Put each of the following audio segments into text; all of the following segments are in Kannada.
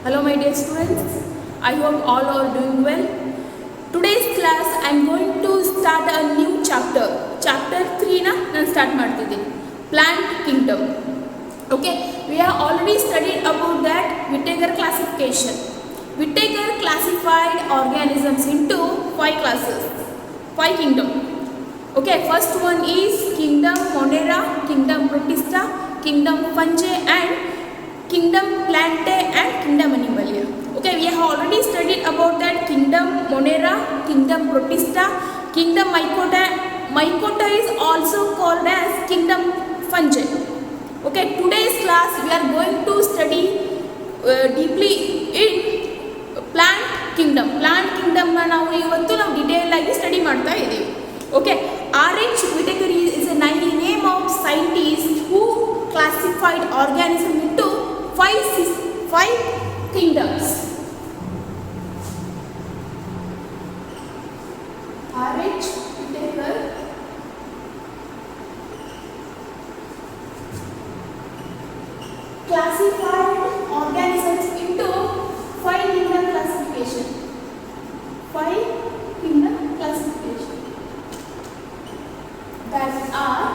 Hello my dear students, I hope all are doing well. Today's class I am going to start a new chapter. Chapter 3 na ನಾನು start ಮಾಡ್ತಿದ್ದೀನಿ. Plant kingdom. Okay, we have already studied about that Whittaker classification. Whittaker classified organisms into 5 classes, 5 kingdom. Okay, first one is kingdom Monera, kingdom Protista, kingdom Fungi and kingdom Plantae and kingdom Animalia. Okay, we have already studied about that kingdom Monera, kingdom Protista, kingdom Mycota. Mycota is also called as kingdom Fungi. Okay, today's class we are going to study deeply in plant kingdom. Plant kingdom na ನಾವು ಇವತ್ತು ನಾವು ಡಿಟೇಲ್ ಆಗಿ ಸ್ಟಡಿ ಮಾಡ್ತಾ ಇದ್ದೀವಿ. Okay, R.H. Whittaker is a name of scientist who classified organism into five kingdoms. R.H. Whittaker classified organisms into 5 kingdom classification. 5 kingdom classification. That are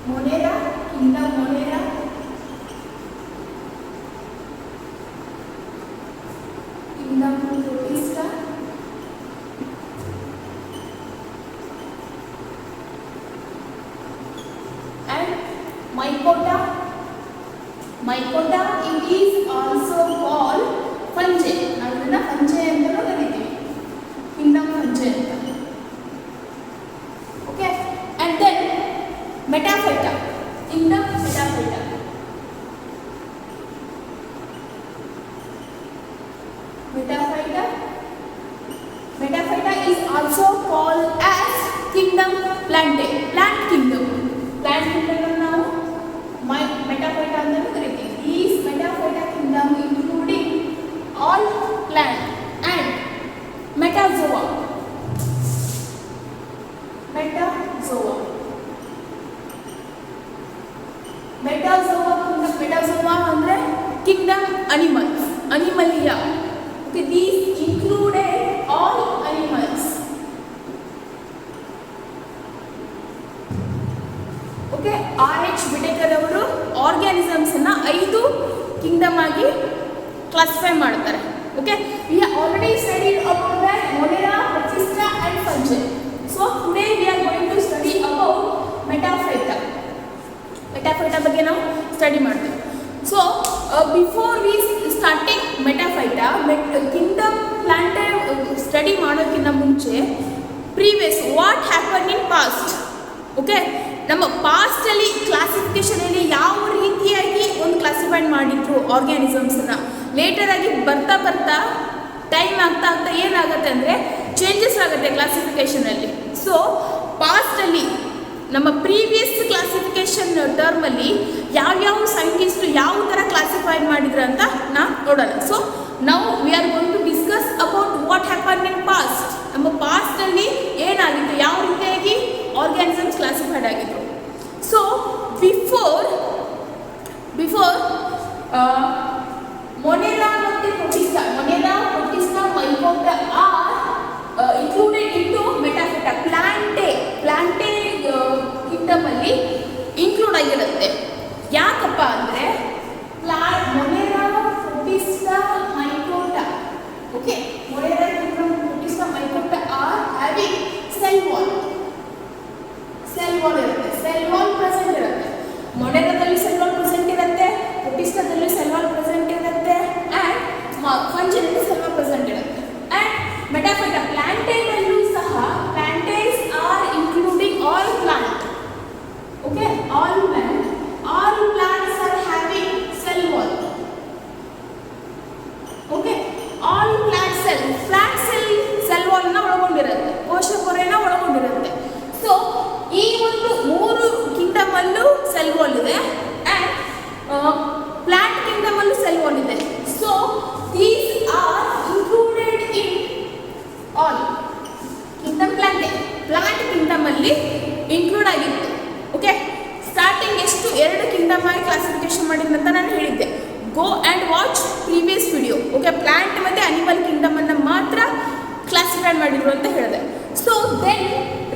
Monera, kingdom Monera, kingdom Protista, and Mycota. Mycota is also called Fungi. ಅದನ್ನ Fungi ಅಂತಲೂ ಕರೀತೀವಿ. Kingdom Fungi ಅಂತ. Okay, and then Metaphyta, kingdom Metaphyta. Metaphyta. Metaphyta is also called as kingdom Plantae. Plant kingdom. Plant kingdom ನಾವು Metaphyta ಅಂತಲೂ ಕರೀತೀವಿ. These Metaphyta kingdom including all plant and metazoa. Metazoa. Metazoa ಅಂದ್ರೆ kingdom animals, Animalia. Okay, these included all animals. Okay, R.H. Whittaker ಅವರು ಆರ್ಗ್ಯಾನಿಸಮ್ಸ್ ಅನ್ನ 5 ಕಿಂಗ್ಡಮ್ ಆಗಿ ಕ್ಲಾಸಿಫೈ ಮಾಡ್ತಾರೆ. Okay, we have already studied about that Monera, Protista and Fungi. So today we are going to study about Metaphyta. Metaphyta ಬಗ್ಗೆ ನಾವು ಸ್ಟಡಿ ಮಾಡ್ತೀವಿ. So before we starting Metaphyta, Kingdom Plantae study ಮಾಡೋಕ್ಕಿಂತ ಮುಂಚೆ previous what happen in past. Okay, ನಮ್ಮ ಪಾಸ್ಟಲ್ಲಿ ಕ್ಲಾಸಿಫಿಕೇಷನಲ್ಲಿ ಯಾವ ರೀತಿಯಾಗಿ ಒಂದು ಕ್ಲಾಸಿಫೈ ಮಾಡಿದ್ರು ಆರ್ಗ್ಯಾನಿಸಮ್ಸನ್ನು, ಲೇಟರ್ ಆಗಿ ಬರ್ತಾ ಬರ್ತಾ ಟೈಮ್ ಆಗ್ತಾ ಏನಾಗುತ್ತೆ ಅಂದರೆ ಚೇಂಜಸ್ ಆಗುತ್ತೆ ಕ್ಲಾಸಿಫಿಕೇಷನಲ್ಲಿ. ಸೊ ಪಾಸ್ಟಲ್ಲಿ ನಮ್ಮ ಪ್ರೀವಿಯಸ್ ಕ್ಲಾಸಿಫಿಕೇಷನ್ ಟರ್ಮಲ್ಲಿ ಯಾವ್ಯಾವ ಸೈಂಟಿಸ್ಟು ಯಾವ ಥರ ಕ್ಲಾಸಿಫೈ ಮಾಡಿದ್ರು ಅಂತ ನಾವು ನೋಡೋಣ. So now we are going to discuss about what happen in past. ನಮ್ಮ ಪಾಸ್ಟಲ್ಲಿ ಏನಾಗಿತ್ತು, ಯಾವ ರೀತಿಯಾಗಿ ಆರ್ಗ್ಯಾನಿಸಮ್ಸ್ ಕ್ಲಾಸಿಫೈಡ್ ಆಗಿದ್ರು. ಸೊ ಬಿಫೋರ್ Monera ಮತ್ತು Protista, Monera, Protista, Mycota are included into Metaphyta. Plantae kingdom ಅಲ್ಲಿ ಇನ್ಕ್ಲೂಡ್ ಆಗಿರುತ್ತೆ. ಯಾಕಪ್ಪ ಅಂದರೆ Monera, Protista, Mycota. Okay, Monera, Protista, Mycota are having cell wall ಇರುತ್ತೆ, ಸೆಲ್ ವಾಲ್ ಪ್ರೆಸೆಂಟ್ ಇರುತ್ತೆ. ಮೊನೆರಾದಲ್ಲಿ ಸೆಲ್ ವಾಲ್ ಪ್ರೆಸೆಂಟ್ ಇರುತ್ತೆ, ಪ್ರೊಟಿಸ್ಟಾದಲ್ಲಿ ಸೆಲ್ ವಾಲ್ ಪ್ರೆಸೆಂಟ್ ಇರುತ್ತೆ, ಆ್ಯಂಡ್ ಫಂಜಿನಲ್ಲಿ ಸೆಲ್ ವಾಲ್ ಪ್ರೆಸೆಂಟ್ ಇರುತ್ತೆ. ಆ್ಯಂಡ್ ಮೆಟಾಫೈಟಾ ಪ್ಲಾಂಟೇನಲ್ಲೂ ಸಹ plants are including all plant. Okay, all plants are having cell wall. Okay, all plant cell ವಾಲ್ನ ಒಳಗೊಂಡಿರುತ್ತೆ, ಕೋಶ ಪೊರೆನ ಒಳಗೊಂಡಿರುತ್ತೆ. ಸೊ ಈ ಒಂದು 3 ಕಿಂಗ್ಡಮ್ ಅಲ್ಲೂ ಸೆಲ್ ವಾಲ್ ಇದೆ ಆ್ಯಂಡ್ ಪ್ಲಾಂಟ್ ಕಿಂಗ್ಡಮ್ ಅಲ್ಲೂ ಸೆಲ್ ವಾಲ್ ಇದೆ. So these are included in all Kingdom. Plant Kingdom ಅಲ್ಲಿ ಇನ್ಕ್ಲೂಡ್ ಆಗಿತ್ತು. ಓಕೆ, ಸ್ಟಾರ್ಟಿಂಗ್ ಎಷ್ಟು 2 ಕಿಂಗ್ಡಮ್ ಆಗಿ ಕ್ಲಾಸಿಫಿಕೇಶನ್ ಮಾಡಿದಂತ ನಾನು ಹೇಳಿದ್ದೆ. Go and watch previous video. Okay, plant ಮತ್ತು ಅನಿಮಲ್ ಕಿಂಗ್ಡಮನ್ನು ಮಾತ್ರ ಕ್ಲಾಸಿಫೈ ಮಾಡಿದ್ರು ಅಂತ ಹೇಳಿದೆ. ಸೊ ದೆನ್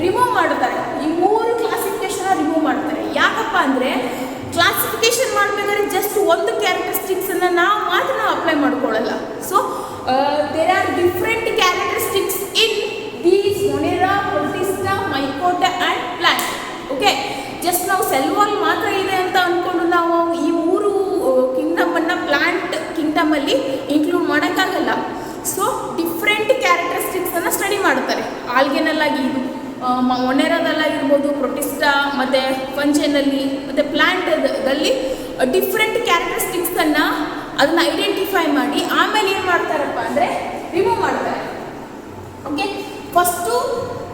ರಿಮೂವ್ ಮಾಡ್ತಾರೆ, ಈ 3 ಕ್ಲಾಸಿಫಿಕೇಶನ್ ರಿಮೂವ್ ಮಾಡ್ತಾರೆ. ಯಾಕಪ್ಪ ಅಂದರೆ ಕ್ಲಾಸಿಫಿಕೇಶನ್ ಮಾಡಬೇಕಾದ್ರೆ ಜಸ್ಟ್ ಒಂದು ಕ್ಯಾರೆಕ್ಟರಿಸ್ಟಿಕ್ಸನ್ನು ನಾವು ಮಾತ್ರ ಅಪ್ಲೈ ಮಾಡ್ಕೊಳ್ಳಲ್ಲ. So there are different characteristics in these Monera, Protista, Mycota and plant. Okay, just ನಾವು ಸೆಲ್ ವಾಲ್ ಮಾತ್ರ ಇದೆ ಅಂತ ಅಂದ್ಕೊಂಡು ನಾವು ಈ 3 ಕಿಂಗ್ಡಮನ್ನು ಪ್ಲಾಂಟ್ ಕಿಂಗ್ಡಮಲ್ಲಿ ಇನ್ಕ್ಲೂಡ್ ಮಾಡೋಕ್ಕಾಗಲ್ಲ. ಸೊ ಡಿಫ್ರೆಂಟ್ ಕ್ಯಾರೆಕ್ಟರಿಸ್ಟಿಕ್ಸನ್ನು ಸ್ಟಡಿ ಮಾಡ್ತಾರೆ. ಆಲ್ಗೆನಲ್ಲಾಗಿ ಇದು ಮೊನೆರಾದಲ್ಲಾಗಿರ್ಬೋದು, ಪ್ರೊಟಿಸ್ಟಾ ಮತ್ತು ಫಂಜೆನಲ್ಲಿ ಮತ್ತು ಪ್ಲಾಂಟದಲ್ಲಿ ಡಿಫ್ರೆಂಟ್ ಕ್ಯಾರೆಕ್ಟರಿಸ್ಟಿಕ್ಸನ್ನು ಅದನ್ನು ಐಡೆಂಟಿಫೈ ಮಾಡಿ ಆಮೇಲೆ ಏನು ಮಾಡ್ತಾರಪ್ಪ ಅಂದರೆ ರಿಮೂವ್ ಮಾಡ್ತಾರೆ. ಓಕೆ, ಫಸ್ಟು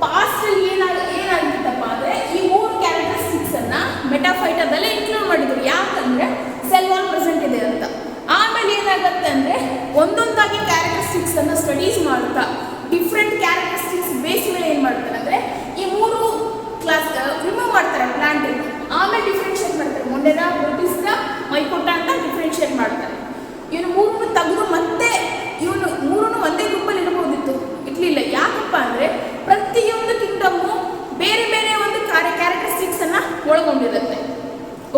ಪಾಸ್ಟಲ್ಲಿ ಏನಾಗಿತ್ತಪ್ಪ ಅಂದರೆ ಈ 3 ಕ್ಯಾರೆಕ್ಟರಿಸ್ಟಿಕ್ಸನ್ನು ಮೆಟಾಫೈಟಾದಲ್ಲೇ ಇನ್ಕ್ಲೂಡ್ ಮಾಡಿದ್ರು. ಯಾಕಂದರೆ ಸೆಲ್ ವಾಲ್ ಪ್ರೆಸೆಂಟ್ ಇದೆ ಅಂತ. ಆಮೇಲೆ ಏನಾಗುತ್ತೆ ಅಂದರೆ ಒಂದೊಂದಾಗಿ ಕ್ಯಾರೆಕ್ಟರಿಸ್ಟಿಕ್ಸನ್ನು ಸ್ಟಡೀಸ್ ಮಾಡ್ತಾ ಡಿಫ್ರೆಂಟ್ ಕ್ಯಾರೆಕ್ಟರಿಸ್ಟಿಕ್ಸ್ ಬೇಸ್ ಮೇಲೆ ಏನು ಮಾಡ್ತಾರೆ ಅಂದರೆ ಈ 3 ಕ್ಲಾಸ್ ರಿಮೂವ್ ಮಾಡ್ತಾರೆ ಪ್ಲಾಂಟಿಂದ. ಆಮೇಲೆ ಡಿಫ್ರೆನ್ಷಿಯೇಟ್ ಮಾಡ್ತಾರೆ, ಮೊನೆರಾ, ಪ್ರೊಟಿಸ್ಟಾ, ಮೈಕೋಟಾ ಅಂತ ಡಿಫ್ರೆನ್ಷಿಯೇಟ್ ಮಾಡ್ತಾರೆ. ಇವನು 3 ತೆಗೆದು ಮತ್ತೆ ಇವನು 3 ಒಂದೇ ಗ್ರೂಪಲ್ಲಿ ಇರ್ಬೋದಿತ್ತು, ಇರಲಿಲ್ಲ. ಯಾಕಪ್ಪ ಅಂದರೆ ಪ್ರತಿಯೊಂದು ಕಿಂಗ್ಡಮ್ಮು ಬೇರೆ ಬೇರೆ ಒಂದು ಕ್ಯಾರೆಕ್ಟರಿಸ್ಟಿಕ್ಸನ್ನು ಒಳಗೊಂಡಿರುತ್ತೆ.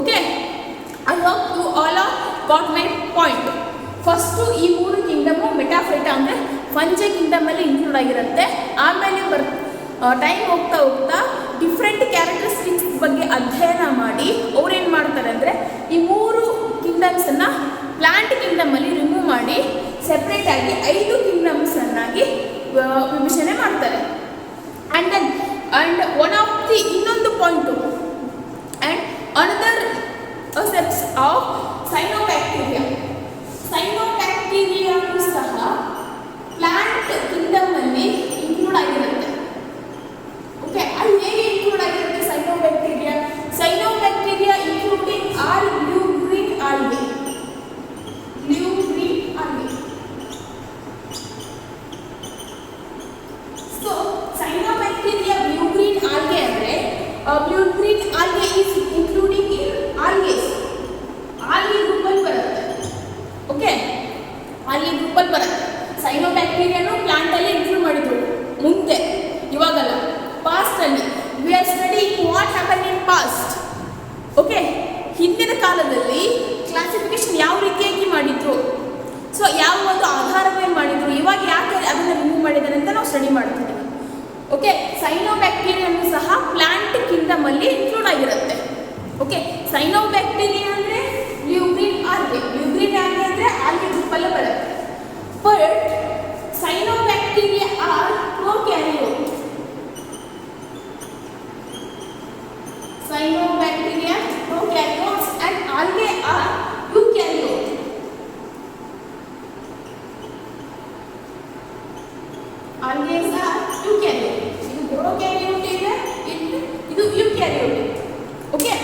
Okay, I hope you all are got my point. First ಈ 3 ಕಿಂಗ್ಡಮು ಮೆಟಾಫೈಟಾ ಅಂದರೆ ಫಂಜೆ ಕಿಂಗ್ಡಮಲ್ಲಿ ಇನ್ಕ್ಲೂಡ್ ಆಗಿರುತ್ತೆ. ಆಮೇಲೆ ಟೈಮ್ ಹೋಗ್ತಾ ಹೋಗ್ತಾ ಡಿಫ್ರೆಂಟ್ ಕ್ಯಾರೆಕ್ಟರಿಸ್ಟಿಕ್ಸ್ ಬಗ್ಗೆ ಅಧ್ಯಯನ ಮಾಡಿ ಅವ್ರೇನು ಮಾಡ್ತಾರೆ ಅಂದರೆ ಈ 3 ಕಿಂಗ್ಡಮ್ಸನ್ನು ಪ್ಲಾಂಟ್ ಕಿಂಗ್ಡಮಲ್ಲಿ ರಿಮೂವ್ ಮಾಡಿ ಸೆಪ್ರೇಟಾಗಿ 5 ಕಿಂಗ್ಡಮ್ಸನ್ನಾಗಿ ವಿಭಜನೆ ಮಾಡ್ತಾರೆ. ಆ್ಯಂಡ್ ಒನ್ ಆಫ್ ದಿ ಇನ್ನೊಂದು point and another aspects of cyanobacteria. ಸೈನೋಬ್ಯಾಕ್ಟೀರಿಯಾನು ಸಹ ಪ್ಲಾಂಟ್ ಕಿಂಗ್ಡಮಲ್ಲಿ ಇನ್ಕ್ಲೂಡ್ ಆಗಿರುತ್ತೆ. ಓಕೆ, ಅದು ಹೇಗೆ ಇನ್ಕ್ಲೂಡ್ ಆಗಿರುತ್ತೆ cyanobacteria? Cyanobacteria including all blue green algae. So cyanobacteria blue green algae ಅಂದರೆ blue green algae is including in algaes. Algae ಗ್ರೂಪಲ್ಲಿ ಬರುತ್ತೆ. ಓಕೆ, ಆಲ್ಗೆ ಗ್ರೂಪಲ್ಲಿ ಬರುತ್ತೆ. ಸೈನೋಬ್ಯಾಕ್ಟೀರಿಯಾನು ಪ್ಲಾಂಟಲ್ಲಿ ಇನ್ಕ್ಲೂಡ್ ಮಾಡಿದ್ರು ಮುಂದೆ, ಇವಾಗಲ್ಲ, ಪಾಸ್ಟಲ್ಲಿ. We are studying what happen in past. Okay, ಹಿಂದಿನ ಕಾಲದಲ್ಲಿ ಕ್ಲಾಸಿಫಿಕೇಶನ್ ಯಾವ ರೀತಿಯಾಗಿ ಮಾಡಿದ್ರು, ಸೊ ಯಾವ ಒಂದು ಆಧಾರದ ಮೇಲೆ ಮಾಡಿದ್ರು, ಇವಾಗ ಯಾಕೆ ಅದನ್ನು ರಿಮೂವ್ ಮಾಡಿದ್ದಾರೆ ಅಂತ ನಾವು ಸ್ಟಡಿ ಮಾಡ್ತಿದ್ದೀವಿ. ಓಕೆ, ಸೈನೋಬ್ಯಾಕ್ಟೀರಿಯಾನು ಸಹ ಪ್ಲಾಂಟ್ ಕಿಂಗ್ಡಮಲ್ಲಿ ಇನ್ಕ್ಲೂಡ್ ಆಗಿರುತ್ತೆ. ಓಕೆ, ಸೈನೋಬ್ಯಾಕ್ಟೀರಿಯಾ ಅಂದರೆ blue green algae. Blue green algae ಅಂದರೆ ಆಲ್ಗೆ ಗ್ರೂಪಲ್ಲೇ ಬರುತ್ತೆ. But cyanobacteria are prokaryote. Cyanobacteria, prokaryotes and algae are eukaryote. Algae are eukaryote. ಇದು prokaryote ಇದೆ, ಇದು eukaryote. Okay.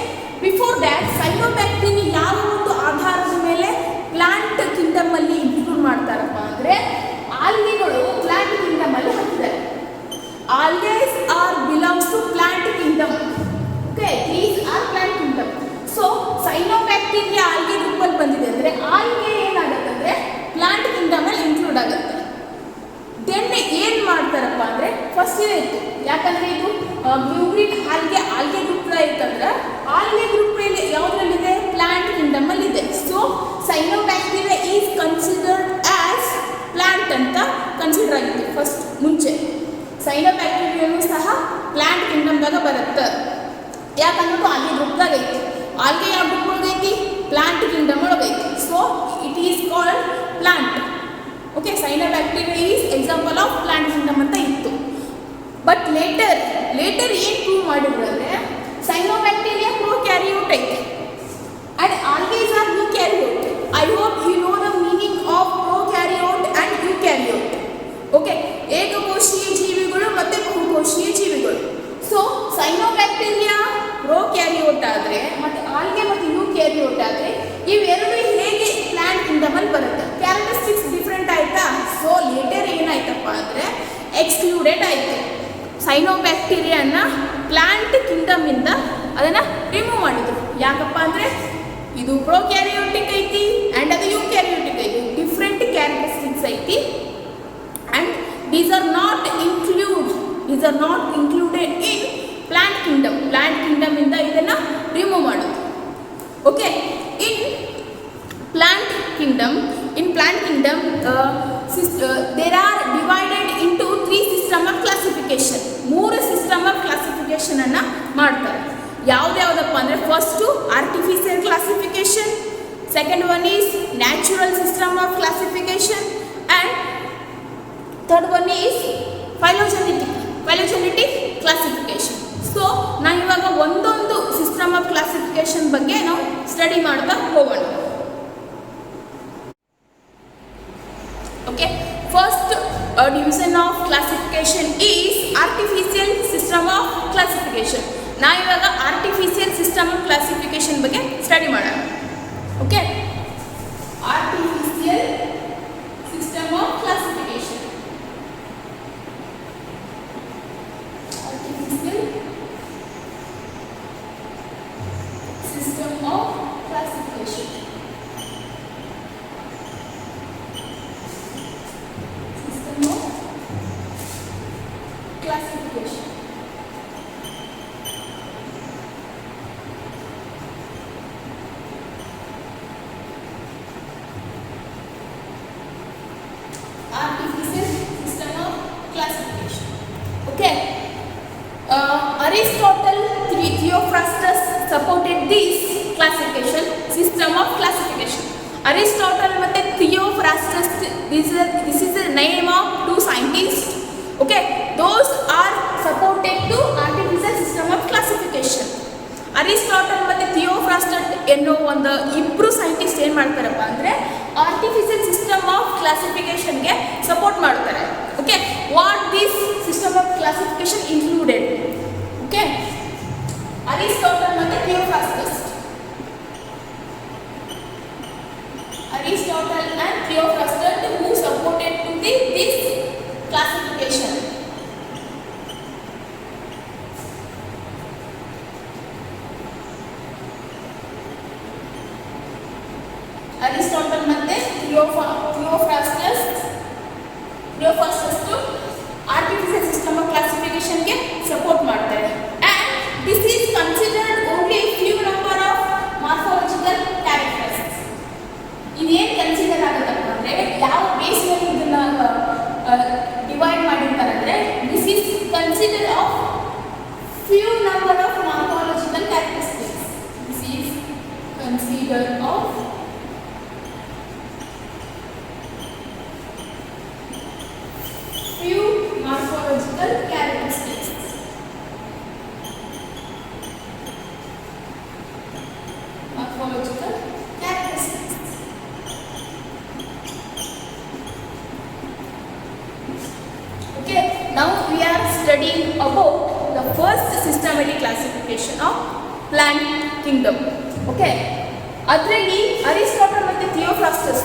Before that, cyanobacteria ಯಾವ ಒಂದು ಆಧಾರದ ಮೇಲೆ ಪ್ಲಾಂಟ್ ಕಿಂಗ್ಡಮ್ ಅಲ್ಲಿ ಇನ್ಕ್ಲೂಡ್ ಮಾಡ್ತಾರಪ್ಪ ಅಂದರೆ ಆಲ್ಗೆಗಳು ಪ್ಲಾಂಟ್ ಕಿಂಗ್ಡಮ್ ಅಲ್ಲಿ ಹಾಕಿದ್ದಾರೆ. Algae are belongs to plant kingdom. Okay, these are plant kingdom. So cyanobacteria algae group ಅಲ್ಲಿ ಬಂದಿದೆ ಅಂದರೆ algae ಏನಾಗುತ್ತೆ ಅಂದರೆ ಪ್ಲಾಂಟ್ ಕಿಂಗ್ಡಮ್ ಅಲ್ಲಿ ಇನ್ಕ್ಲೂಡ್ ಆಗುತ್ತೆ. ದೆನ್ ಏನು ಮಾಡ್ತಾರಪ್ಪ ಅಂದರೆ ಫಸ್ಟ್ ಇದೇ ಇತ್ತು, ಯಾಕಂದರೆ ಇದು ಬ್ಲೂ ಗ್ರೀನ್ ಆಲ್ಗೆ ಗ್ರೂಪ್ ಇತ್ತಂದ್ರೆ ಆಲ್ಗೆ ಗ್ರೂಪ್ ಯಾವುದ್ರಲ್ಲಿದೆ ಪ್ಲಾಂಟ್ ಕಿಂಗ್ಡಮ್ ಅಲ್ಲಿ ಇದೆ. So cyanobacteria is considered as plant ಅಂತ ಕನ್ಸಿಡರ್ ಆಗಿತ್ತು ಫಸ್ಟ್ ಮುಂಚೆ. ಸೈನೋಬ್ಯಾಕ್ಟೀರಿಯಾನು ಸಹ ಪ್ಲಾಂಟ್ ಕಿಂಗ್ಡಮ್ದಾಗ ಬರುತ್ತೆ, ಯಾಕಂದ್ರೆ ಆಲ್ಗೆ ಗ್ರೂಪ್ದಾಗ ಐತಿ. ಆಲ್ಗೆ ಯಾವ ಗ್ರೂಪ್ ಒಳಗೈತಿ? ಪ್ಲಾಂಟ್ ಕಿಂಗ್ಡಮ್ ಒಳಗೈತಿ. So it is called plant. Okay, cyanobacteria is example of plant kingdom ಅಂತ ಇತ್ತು. ಬಟ್ ಲೇಟರ್ ಏನು ಪ್ರೂವ್ ಮಾಡಿದ್ರು ಅಂದರೆ ಸೈನೋಬ್ಯಾಕ್ಟೀರಿಯಾ ಪ್ರೊಕ್ಯಾರಿಯೋಟ್ ಐತಿ and algaes are eukaryote. I hope you know the meaning of prokaryote and eukaryote. Okay, ಏಕಕೋಶೀಯ ಜೀವಿಗಳು ಮತ್ತು ಬಹುಕೋಶೀಯ ಜೀವಿಗಳು. ಸೊ ಸೈನೋಬ್ಯಾಕ್ಟೀರಿಯಾ ಪ್ರೊಕ್ಯಾರಿಯೋಟ್ ಆದರೆ ಮತ್ತು ಆಲ್ಗೆ ಮತ್ತು ಯೂಕ್ಯಾರಿಯೋಟ್ ಆದರೆ ಇವೆರಡು ಹೇಗೆ ಪ್ಲಾಂಟ್ ಕಿಂಗ್ಡಮಲ್ಲಿ ಬರುತ್ತೆ? ಕ್ಯಾರೆಕ್ಟರಿಸ್ಟಿಕ್ಸ್ ಡಿಫ್ರೆಂಟ್ ಆಯಿತಾ? ಸೊ ಲೇಟರ್ ಏನಾಯ್ತಪ್ಪ ಅಂದರೆ ಎಕ್ಸ್ಕ್ಲೂಡೆಡ್ ಆಯಿತು. ಸೈನೋಬ್ಯಾಕ್ಟೀರಿಯಾನ ಪ್ಲಾಂಟ್ ಕಿಂಗ್ಡಮಿಂದ ಅದನ್ನು ರಿಮೂವ್ ಮಾಡಿದ್ರು. ಯಾಕಪ್ಪ ಅಂದರೆ ಇದು ಪ್ರೊಕ್ಯಾರಿಯೋಟಿಕ್ ಐತಿ ಆ್ಯಂಡ್ ಅದು ಯೂಕ್ಯಾರಿಯೋಟಿಕ್ ಐತಿ, ಡಿಫ್ರೆಂಟ್ ಕ್ಯಾರೆಕ್ಟರಿಸ್ಟಿಕ್ಸ್ ಐತಿ. And these are not included in plant kingdom. Plant kingdom ಇಂದ ಇದನ್ನು ರಿಮೂವ್ ಮಾಡೋದು. Okay, in plant kingdom there are divided into 3 system of classification. 3 system of classification ಅನ್ನು ಮಾಡ್ತಾರೆ. ಯಾವುದ್ಯಾವುದಪ್ಪ ಅಂದರೆ first artificial classification, second one is natural system of classification and third one is phylogenetic classification. So ನಾವು ಇವಾಗ ಒಂದೊಂದು ಸಿಸ್ಟಮ್ ಆಫ್ ಕ್ಲಾಸಿಫಿಕೇಶನ್ ಬಗ್ಗೆ ನಾವು ಸ್ಟಡಿ ಮಾಡ್ತಾ ಹೋಗೋಣ. Okay, first division of classification is artificial system of classification. ನಾವು ಇವಾಗ ಆರ್ಟಿಫಿಷಿಯಲ್ ಸಿಸ್ಟಮ್ ಆಫ್ ಕ್ಲಾಸಿಫಿಕೇಶನ್ ಬಗ್ಗೆ ಸ್ಟಡಿ ಮಾಡೋಣ. Okay, artificial system of classification. Artificial system of classification. System of classification. Aristotle, Theophrastus supported this classification, system of classification. Aristotle ಮತ್ತು Theophrastus, this is the name of 2 scientists. Okay, those are supported to artificial system of classification. Aristotle ಮತ್ತು ಥಿಯೋಫ್ರಾಸ್ಟಸ್ ಎನ್ನೋ ಒಂದು ಇಬ್ಬರು ಸೈಂಟಿಸ್ಟ್ ಏನು ಮಾಡ್ತಾರಪ್ಪ ಅಂದರೆ ಆರ್ಟಿಫಿಷಿಯಲ್ ಸಿಸ್ಟಮ್ ಆಫ್ ಕ್ಲಾಸಿಫಿಕೇಶನ್ಗೆ ಸಪೋರ್ಟ್ ಮಾಡ್ತಾರೆ. Okay, what this system of classification included. Okay, Aristotle ಮತ್ತು Theophrastus, Aristotle and Theophrastus who supported to this classification. Aristotle ಮತ್ತು ಥಿಯೋಫ್ರಾಸ್ಟಸ್ ಆರ್ಟಿಫಿಷಿಯಲ್ ಸಿಸ್ಟಮ್ ಆಫ್ ಕ್ಲಾಸಿಫಿಕೇಶನ್ಗೆ ಸಪೋರ್ಟ್ ಮಾಡ್ತಾರೆ. And this is considered only few number of morphological characters. ಇದೇನು ಕನ್ಸಿಡರ್ ಆಗುತ್ತಪ್ಪ ಅಂದರೆ ಯಾವ ಬೇಸ್ ಮೇಲೆ ಇದನ್ನು ಡಿವೈಡ್ ಮಾಡಿರ್ತಾರೆ ಅಂದರೆ this is consider of few number of morphological characteristics. This is consider of few morphological characteristics. Morphological characteristics. Okay, now we are studying about the first systematic classification of plant kingdom. Okay, ಅದರಲ್ಲಿ ಅರಿಸ್ಟಾಟಲ್ ಮತ್ತು ಥಿಯೋಫ್ರಾಸ್ಟಸ್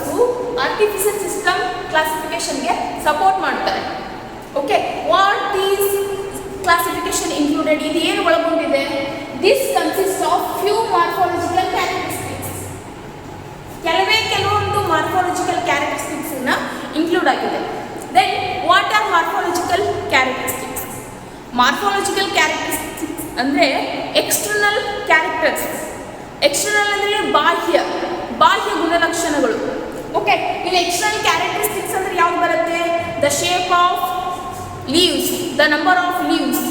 ಆರ್ಟಿಫಿಷಿಯಲ್ ಸಿಸ್ಟಮ್ ಕ್ಲಾಸಿಫಿಕೇಶನ್ಗೆ ಸಪೋರ್ಟ್ ಮಾಡ್ತಾರೆ. Okay, what is classification included, ಇದು ಏನು ಒಳಗೊಂಡಿದೆ? This consist of few morphological characteristics. ಕೆಲವೊಂದು ಮಾರ್ಫಾಲಜಿಕಲ್ ಕ್ಯಾರೆಕ್ಟರಿಸ್ಟಿಕ್ಸನ್ನು ಇನ್ಕ್ಲೂಡ್ ಆಗಿದೆ. Then what are morphological characteristics? Morphological characteristics ಅಂದರೆ ಎಕ್ಸ್ಟರ್ನಲ್ ಕ್ಯಾರೆಕ್ಟರ್ಸ್. ಎಕ್ಸ್ಟರ್ನಲ್ ಅಂದರೆ ಬಾಹ್ಯ ಗುಣಲಕ್ಷಣಗಳು. ಓಕೆ, ಇಲ್ಲಿ ಎಕ್ಸ್ಟರ್ನಲ್ ಕ್ಯಾರೆಕ್ಟರಿಸ್ಟಿಕ್ಸ್ ಅಂದರೆ ಯಾವ್ದು ಬರುತ್ತೆ? The shape of leaves, the number of leaves.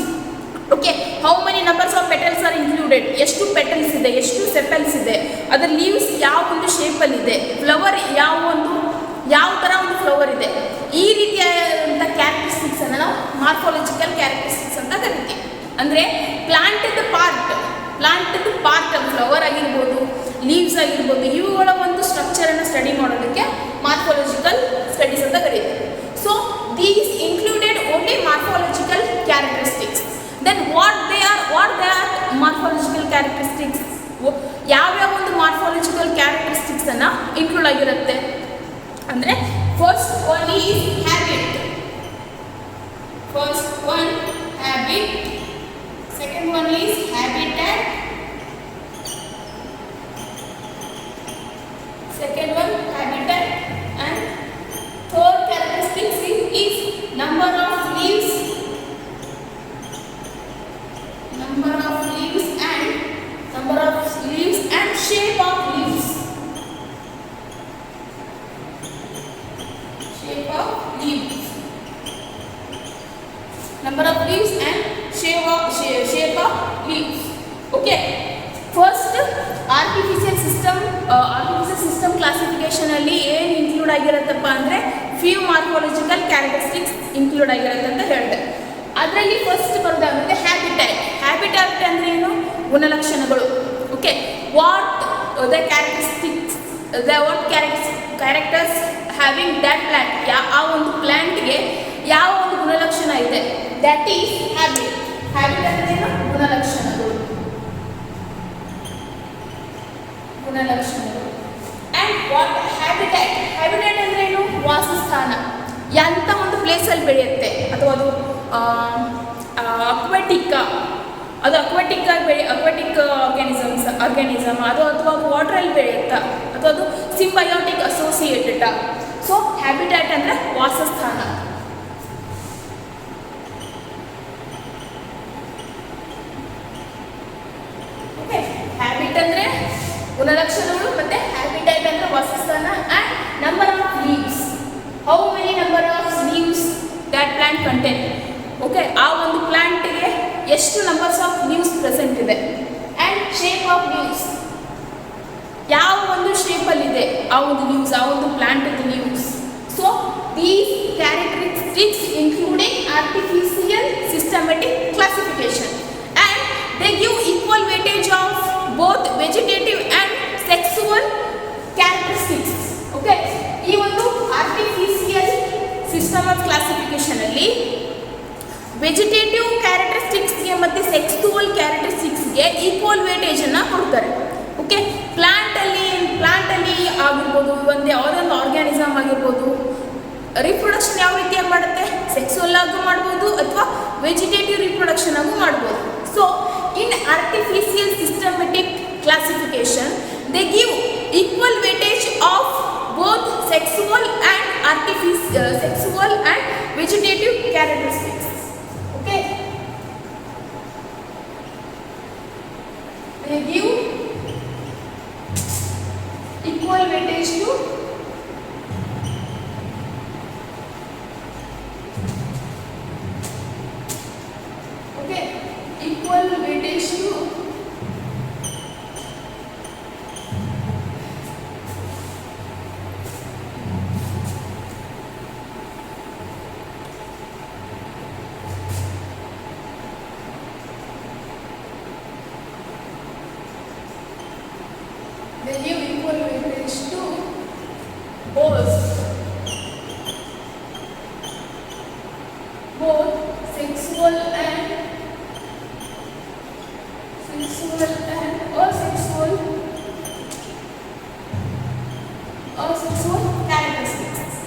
Okay, how many numbers of petals R included, ಎಷ್ಟು ಪೆಟಲ್ಸ್ ಇದೆ, ಎಷ್ಟು ಸೆಪಲ್ಸ್ ಇದೆ, ಅದರ ಲೀವ್ಸ್ ಯಾವ ಒಂದು ಶೇಪಲ್ಲಿದೆ, ಫ್ಲವರ್ ಯಾವ ಥರ ಒಂದು ಫ್ಲವರ್ ಇದೆ. ಈ ರೀತಿಯಾದಂಥ ಕ್ಯಾರೆಕ್ಟರಿಸ್ಟಿಕ್ಸನ್ನು ನಾವು ಮಾರ್ಫಾಲಜಿಕಲ್ ಕ್ಯಾರೆಕ್ಟರಿಸ್ಟಿಕ್ಸ್ ಅಂತ ಕರಿತೀವಿ. ಅಂದರೆ ಪ್ಲಾಂಟದ ಪಾರ್ಟ್ ಫ್ಲವರ್ ಆಗಿರ್ಬೋದು, ಲೀವ್ಸ್ ಆಗಿರ್ಬೋದು, ಇವುಗಳ ಒಂದು ಸ್ಟ್ರಕ್ಚರನ್ನು ಸ್ಟಡಿ ಮಾಡೋದಕ್ಕೆ ಮಾರ್ಫಾಲಜಿಕಲ್ ಸ್ಟಡೀಸ್ ಅಂತ ಕರೀತೀವಿ. So these included only morphological characteristics. Then what they are morphological characteristics. ಯಾವ್ಯಾವ ಒಂದು ಮಾರ್ಫಾಲಜಿಕಲ್ ಕ್ಯಾರೆಕ್ಟರಿಸ್ಟಿಕ್ಸನ್ನು ಇನ್ಕ್ಲೂಡ್ ಆಗಿರುತ್ತೆ ಅಂದರೆ first one is habit. Second one is habitat. number of leaves and shape of leaves. Shape of leaves. Number of leaves and shape of leaves. Okay. First, artificial system classification ಅಲ್ಲಿ ಏನು ಇನ್ಕ್ಲೂಡ್ ಆಗಿರುತ್ತಪ್ಪ ಅಂದರೆ ಫ್ಯೂ ಮಾರ್ಫಾಲಜಿಕಲ್ ಕ್ಯಾರೆಕ್ಟರಿಸ್ಟಿಕ್ಸ್ ಇನ್ಕ್ಲೂಡ್ ಆಗಿರುತ್ತೆ ಅಂತ ಹೇಳಿದೆ. ಅದರಲ್ಲಿ ಫಸ್ಟ್ ಬರೋದಾಗುತ್ತೆ ಹ್ಯಾಬಿಟ್ಯಾಟ್ ಅಂದರೆ ಏನು? ಗುಣಲಕ್ಷಣಗಳು. Okay, what characters having that plant, ಆ ಒಂದು ಪ್ಲಾಂಟ್ಗೆ ಯಾವ ಒಂದು ಗುಣಲಕ್ಷಣ ಇದೆ, ದ್ಯಾಟ್ ಈಸ್ ಹ್ಯಾಬಿಟ್. ಅಂದ್ರೆ ಏನು? ಗುಣಲಕ್ಷಣಗಳು. ಅಂಡ್ ವಾಟ್ ಹ್ಯಾಬಿಟ್ಯಾಟ್ ಅಂದ್ರೆ ಏನು? ವಾಸಸ್ಥಾನ. ಎಂಥ ಒಂದು ಪ್ಲೇಸಲ್ಲಿ ಬೆಳೆಯುತ್ತೆ, ಅಥವಾ ಅದು ಅಕ್ವಾಟಿಕ್ ಆರ್ಗ್ಯಾನಿಸಮ್ ಅದು, ಅಥವಾ ಅದು ವಾಟರಲ್ಲಿ ಬೆಳೆಯುತ್ತಾ, ಅಥವಾ ಅದು ಸಿಂಬಯೋಟಿಕ್ ಅಸೋಸಿಯೇಟೆಡ್. ಸೊ ಹ್ಯಾಬಿಟ್ಯಾಟ್ ಅಂದರೆ ವಾಸಸ್ಥಾನ. ಓಕೆ, ಹ್ಯಾಬಿಟ್ ಅಂದರೆ ಗುಣಲಕ್ಷಣಗಳು, ಮತ್ತೆ ಹ್ಯಾಬಿಟ್ಯಾಟ್ ಅಂದರೆ ವಾಸಸ್ಥಾನ. And number of leaves, how many number of leaves that plant contain. Okay, ಆ ಒಂದು ಪ್ಲಾಂಟ್ಗೆ ಎಷ್ಟು ನಂಬರ್ಸ್ ಆಫ್ ಲೀವ್ಸ್ ಪ್ರೆಸೆಂಟ್ ಇದೆ. ಆ್ಯಂಡ್ ಶೇಪ್ ಆಫ್ ಲೀವ್ಸ್, ಯಾವ ಒಂದು ಶೇಪಲ್ಲಿದೆ ಆ ಒಂದು ಲೀವ್ಸ್, ಆ ಒಂದು plant leaves. So these characteristics including artificial systematic classification, and they give equal weightage of both vegetative and sexual characteristics. Okay, ಈ ಒಂದು ಆರ್ಟಿಫಿಷಿಯಲ್ ಸಿಸ್ಟಮ್ ಆಫ್ ಕ್ಲಾಸಿಫಿಕೇಶನ್ ಅಲ್ಲಿ ವೆಜಿಟೇಟಿವ್ ಕ್ಯಾರೆಕ್ಟರಿಸ್ಟಿಕ್ಸ್ಗೆ ಮತ್ತು ಸೆಕ್ಸುವಲ್ ಕ್ಯಾರೆಕ್ಟರಿಸ್ಟಿಕ್ಸ್ಗೆ ಈಕ್ವಲ್ ವೇಟೇಜನ್ನು ಕೊಡ್ತಾರೆ. ಓಕೆ, ಪ್ಲಾಂಟಲ್ಲಿ ಆಗಿರ್ಬೋದು, ಒಂದು ಯಾವುದೊಂದು ಆರ್ಗ್ಯಾನಿಸಮ್ ಆಗಿರ್ಬೋದು, ರಿಪ್ರೊಡಕ್ಷನ್ ಯಾವ ರೀತಿಯಾಗಿ ಮಾಡುತ್ತೆ, ಸೆಕ್ಸುವಲ್ ಆಗು ಮಾಡ್ಬೋದು ಅಥವಾ ವೆಜಿಟೇಟಿವ್ ರಿಪ್ರೊಡಕ್ಷನ್ ಆಗು ಮಾಡ್ಬೋದು. So in artificial systematic classification they give equal weightage of both sexual and vegetative characteristics. Okay, they give equal weightage to both sexual and asexual characteristics.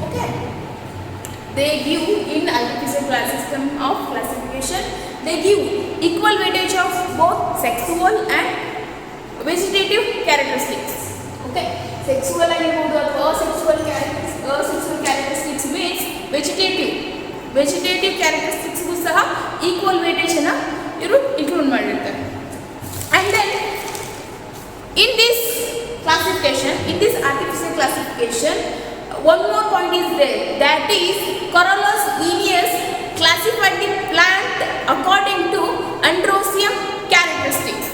Okay, they give in artificial system of classification, they give equal weightage of both sexual and vegetative characteristics. Okay, sexual ಆಗಿರಬಹುದು ಅಥವಾ asexual characteristics means vegetative characteristics ಗೂ ಸಹ equal weightage ಅನ್ನು ಇವರು ಇನ್ಕ್ಲೂಡ್ ಮಾಡಿರ್ತಾರೆ. And then in this artificial classification, one more point is there, that is Carolus Linnaeus classified the plant according to androecium characteristics.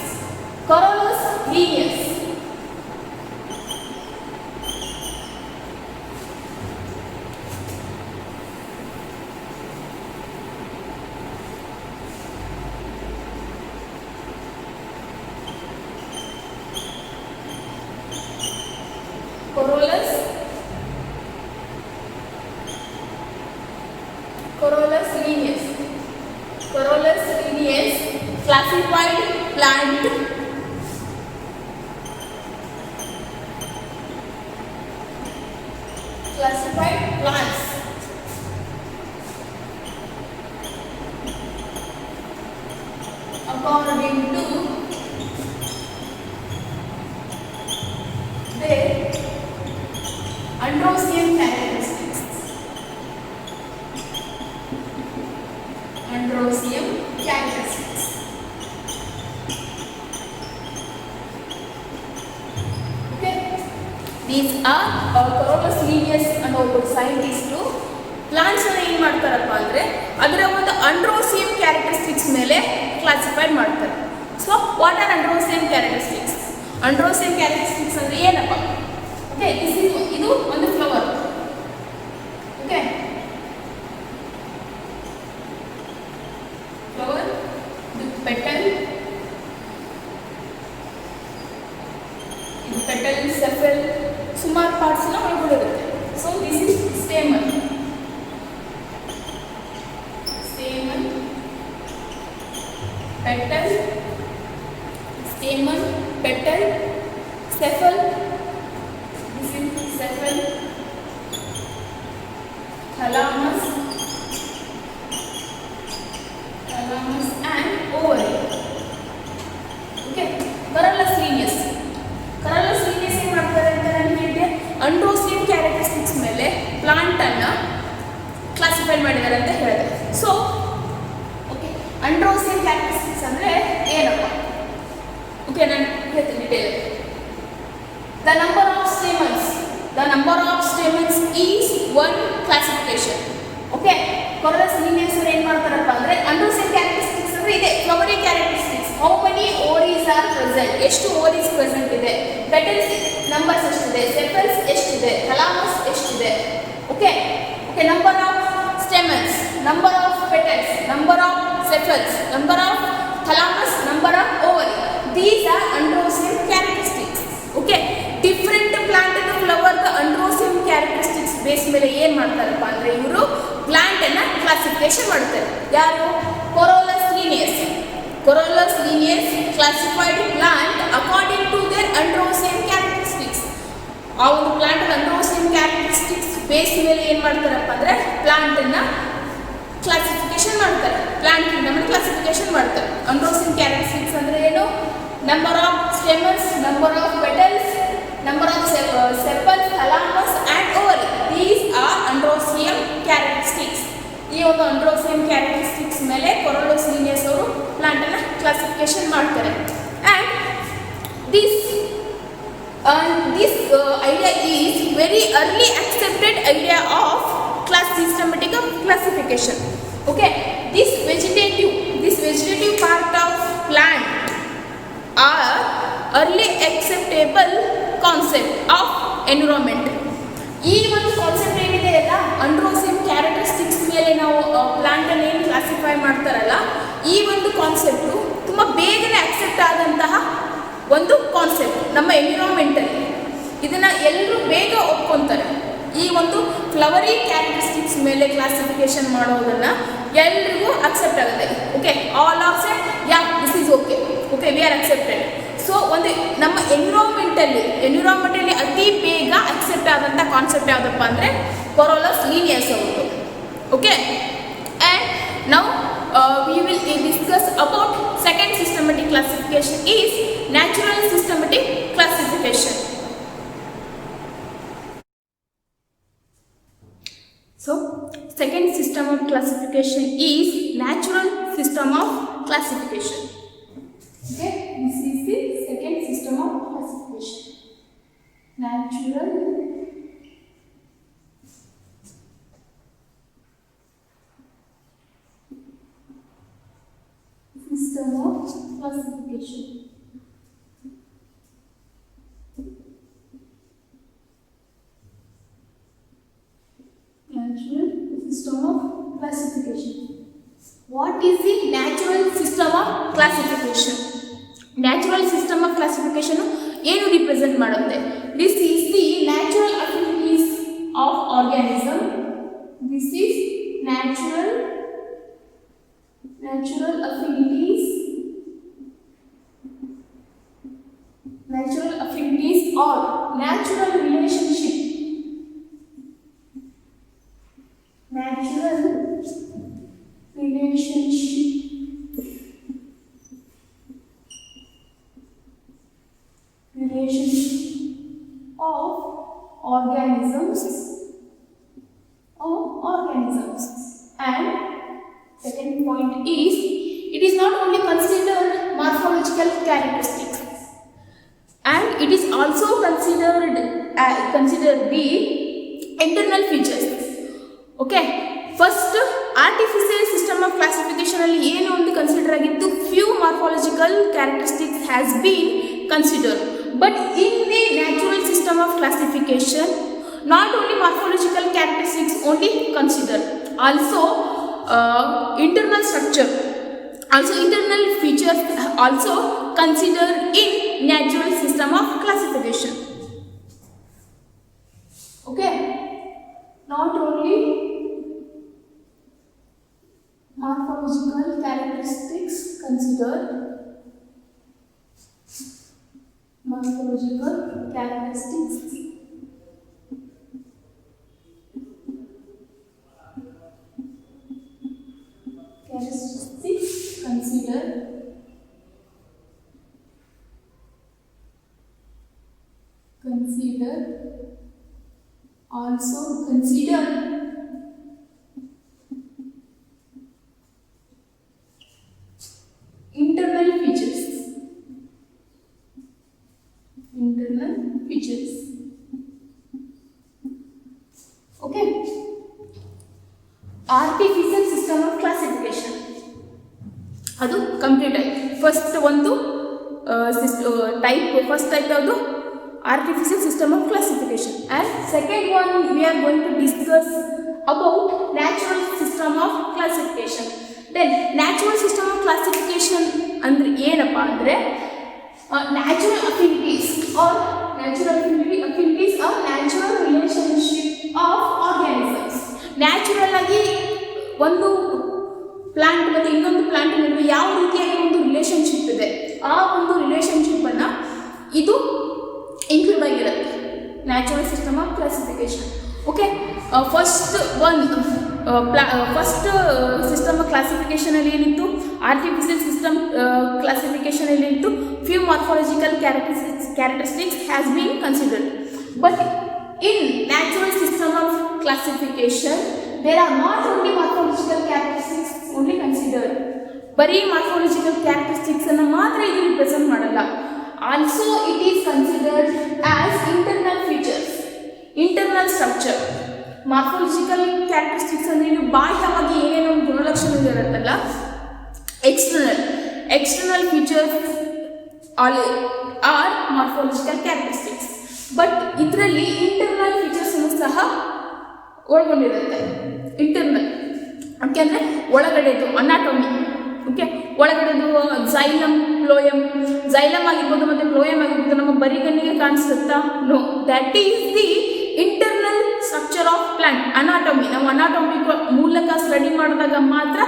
Carolus Linnaeus. Carolus Linnaeus classified plants according to their androecium characteristics. Scientist ಪ್ಲಾಂಟ್ಸನ್ನು ಏನು ಮಾಡ್ತಾರಪ್ಪ ಅಂದರೆ ಅದರ ಒಂದು ಅಂಡ್ರೋಸಿಯಂ ಕ್ಯಾರೆಕ್ಟರಿಸ್ಟಿಕ್ಸ್ ಮೇಲೆ ಕ್ಲಾಸಿಫೈಡ್ ಮಾಡ್ತಾರೆ. So what are androecium characteristics? Androecium characteristics ಅಂದರೆ ಏನಪ್ಪ? ಓಕೆ, ಇದು ಒಂದು ಫ್ಲವರ್. ಓಕೆ, ಫ್ಲವರ್, ಇದು ಪೆಟಲ್, ಇದು ಪೆಟಲ್, ಸೆಫಲ್, ಸುಮಾರು ಪಾರ್ಟ್ಸ್ ಎಲ್ಲ ಒಳಗೊಂಡಿರುತ್ತೆ. So this is stamen. Stamen, petal, stamen, petal, sepal, this is cephal, thalamus, and ovary. Okay, Corollus lineus. Corollus lineus ಏನು ಮಾಡ್ತಾರೆ ಅಂತ ನಾನು ಹೇಳಿದೆ, ಅಂಡ್ರೋಸಿಯಂ ಕ್ಯಾರೆಕ್ಟರಿಸ್ಟಿಕ್ಸ್ ಮೇಲೆ ಪ್ಲಾಂಟ್ ಅನ್ನ ಕ್ಲಾಸಿಫೈ ಮಾಡಿದ್ದಾರೆ ಅಂತ ಹೇಳಿದೆ. ಸೊ ಓಕೆ, ಅಂಡ್ರೋಸಿಯಂ ಕ್ಯಾರೆಕ್ಟರಿಸ್ಟಿಕ್ಸ್ ಅಂದರೆ ಏನಪ್ಪ? ಓಕೆ, ನಾನು ಹೇಳ್ತೀನಿ detail. The number of stamens is one classification. Okay, Corollus lineus ಏನು ಮಾಡ್ತಾರಪ್ಪ ಅಂದರೆ ಅಂಡ್ರೋಸಿಯಂ ಕ್ಯಾರೆಕ್ಟರಿಸ್ಟಿಕ್ಸ್ ಅಂದರೆ ಇದೆ flowery characteristics. How many ovaries are present, ಎಷ್ಟು ಓರೀಸ್ ಪ್ರೆಸೆಂಟ್ ಇದೆ, ಪೆಟಲ್ಸ್ ನಂಬರ್ಸ್ ಎಷ್ಟಿದೆ, ಸೆಪಲ್ಸ್ ಎಷ್ಟಿದೆ, ಥಲಾಮಸ್ ಎಷ್ಟಿದೆ. Okay, number of stamens, number of petals, number of sepals, number of thalamus, number of ovary. These are androecium characteristics. Okay, different plant flower androecium characteristics base ಮೇಲೆ ಏನು ಮಾಡ್ತಾರಪ್ಪ ಅಂದರೆ ಇವರು ಪ್ಲಾಂಟನ್ನು ಕ್ಲಾಸಿಫಿಕೇಶನ್ ಮಾಡ್ತಾರೆ. ಯಾರು? Carolus Linnaeus. Carolus Linnaeus classified plant according to their androecium characteristics. ಆ ಒಂದು ಪ್ಲಾಂಟ್ ಅಂಡ್ರೋಸಿಯಂ ಕ್ಯಾರೆಕ್ಟರಿಸ್ಟಿಕ್ಸ್ ಬೇಸ್ ಮೇಲೆ ಏನು ಮಾಡ್ತಾರಪ್ಪ ಅಂದರೆ ಪ್ಲಾಂಟನ್ನು ಕ್ಲಾಸಿಫಿಕೇಶನ್ ಮಾಡ್ತಾರೆ. ಪ್ಲಾಂಟ್ ಕಿಂಗ್ಡಮ್ನ ಕ್ಲಾಸಿಫಿಕೇಶನ್ ಮಾಡ್ತಾರೆ. ಅಂಡ್ರೋಸಿಯಂ ಕ್ಯಾರೆಕ್ಟರಿಸ್ಟಿಕ್ಸ್ ಅಂದರೆ ಏನು? Number of stamens, number of petals, number of sepals, thalamus and ovary. These are androecium characteristics. ಈ ಒಂದು androecium characteristics ಮೇಲೆ ಕೊರೋಲಸ್ ಲೀನಿಯಸ್ ಅವರು ಪ್ಲಾಂಟ್ ಅನ್ನು ಕ್ಲಾಸಿಫಿಕೇಶನ್ ಮಾಡ್ತಾರೆ. And this idea is very early accepted idea of systematic classification. Okay, this vegetative part of plant are early acceptable concept of environment. ಈ ಒಂದು ಕಾನ್ಸೆಪ್ಟ್ ಏನಿದೆ ಅಲ್ಲ, ಅಂಡ್ರೋಸಿಯಂ ಕ್ಯಾರೆಕ್ಟರಿಸ್ಟಿಕ್ಸ್ ಮೇಲೆ ನಾವು ಪ್ಲಾಂಟನ್ನು ಏನು ಕ್ಲಾಸಿಫೈ ಮಾಡ್ತಾರಲ್ಲ, ಈ ಒಂದು ಕಾನ್ಸೆಪ್ಟು ತುಂಬ ಬೇಗನೆ ಅಕ್ಸೆಪ್ಟ್ ಆದಂತಹ ಒಂದು ಕಾನ್ಸೆಪ್ಟ್ ನಮ್ಮ ಎನ್ವಿರಾನ್ಮೆಂಟಲ್ಲಿ. ಇದನ್ನು ಎಲ್ಲರೂ ಬೇಗ ಒಪ್ಕೊತಾರೆ. ಈ ಒಂದು ಫ್ಲವರಿ ಕ್ಯಾರೆಕ್ಟರಿಸ್ಟಿಕ್ಸ್ ಮೇಲೆ ಕ್ಲಾಸಿಫಿಕೇಶನ್ ಮಾಡೋದನ್ನು ಎಲ್ರಿಗೂ ಅಕ್ಸೆಪ್ಟ್ ಆಗುತ್ತೆ. Okay, all of set, yeah this is okay, we are accepted. So ಒಂದು ನಮ್ಮ ಎನ್ವಿರಾನ್ಮೆಂಟಲ್ಲಿ ಅತಿ ಬೇಗ ಅಕ್ಸೆಪ್ಟ್ ಆದಂಥ ಕಾನ್ಸೆಪ್ಟ್ ಯಾವುದಪ್ಪ ಅಂದರೆ ಕೊರೋಲಸ್ ಲೀನಿಯಸ್ ಅವರು. Okay, and now we will discuss about second systematic classification is natural systematic classification. So second system of classification is natural system of classification. Okay, this is the second system of classification. Natural system of classification. Natural system of classification. What is the natural system of classification? Natural system of classification ಏನು ರಿಪ್ರೆಸೆಂಟ್ ಮಾಡುತ್ತೆ? This is the natural affinities of organism. This is natural affinities or natural relationship. Natural relationship of organisms and second point is it is not only considered morphological characteristics and it is also considered the internal features. Artificial system of classification ಅಲ್ಲಿ ಏನು ಒಂದು ಕನ್ಸಿಡರ್ ಆಗಿತ್ತು, few morphological characteristics has bean consider. But in the natural system of classification not only morphological characteristics only considered, also internal structure, also internal features also considered in natural system of classification. Okay, not only morphological characteristics considered, morphological characteristics consider also consider internal features, okay. Artificial system of classification ಅದು ಕಂಪ್ಲೀಟ್ ಆಯಿತು. ಫಸ್ಟ್ ಒಂದು ಫಸ್ಟ್ ಟೈಪ್ ಯಾವುದು, artificial system of classification. And second one we are going to discuss about natural system of classification. Then natural system of classification ಅಂದರೆ ಏನಪ್ಪ ಅಂದರೆ natural affinities or natural relationship of organisms. Natural ಆಗಿ ಒಂದು ಪ್ಲಾಂಟ್ ಮತ್ತು ಇನ್ನೊಂದು ಪ್ಲಾಂಟ್ ನಡುವೆ ಯಾವ ರೀತಿಯಾಗಿ ಒಂದು ರಿಲೇಶನ್ಶಿಪ್ ಇದೆ, ಆ ಒಂದು ರಿಲೇಶನ್ಶಿಪ್ಪನ್ನು ಇದು ಇನ್ಕ್ಲೂಡ್ ಆಗಿರುತ್ತೆ natural system of classification. Okay, first system of ಕ್ಲಾಸಿಫಿಕೇಶನಲ್ಲಿ ಏನಿತ್ತು, ಆರ್ಟಿಫಿಷಿಯಲ್ ಸಿಸ್ಟಮ್ ಕ್ಲಾಸಿಫಿಕೇಶನಲ್ಲಿ ಏನಿತ್ತು, few morphological characteristics has been considered. But in natural system of classification there are not only morphological characteristics only considered. ಬರೀ ಮಾರ್ಫಾಲಜಿಕಲ್ ಕ್ಯಾರೆಕ್ಟರಿಸ್ಟಿಕ್ಸ್ ಅನ್ನು ಮಾತ್ರ ಇದು ರಿಪ್ರೆಸೆಂಟ್ ಮಾಡಲ್ಲ. Also it is considered as internal features, internal structure. Morphological characteristics ಅಂದರೆ ಇದು ಬಾಹ್ಯವಾಗಿ ಏನೇನೋ ಗುಣಲಕ್ಷಣಗಳಿರುತ್ತಲ್ಲ, external features are morphological characteristics. But ಇದರಲ್ಲಿ ಇಂಟರ್ನಲ್ ಫೀಚರ್ಸ್ ಅನ್ನು ಸಹ ಒಳಗೊಂಡಿರುತ್ತೆ. ಇಂಟರ್ನಲ್ ಯಾಕೆಂದರೆ ಒಳಗಡೆದು ಅನಾಟೊಮಿ, ಓಕೆ, ಒಳಗಡೆದು ಝೈಲಮ್, ಝೈಲಮ್ ಆಗಿರ್ಬೋದು ಮತ್ತು ಫ್ಲೋಯಮ್ ಆಗಿರ್ಬೋದು. ನಮ್ಮ ಬರಿಗಣ್ಣಿಗೆ ಕಾಣಿಸುತ್ತಾ? No, that is the internal structure of plant. Anatomy, ನಾವು ಅನಾಟೊಮಿ ಮೂಲಕ ಸ್ಟಡಿ ಮಾಡಿದಾಗ ಮಾತ್ರ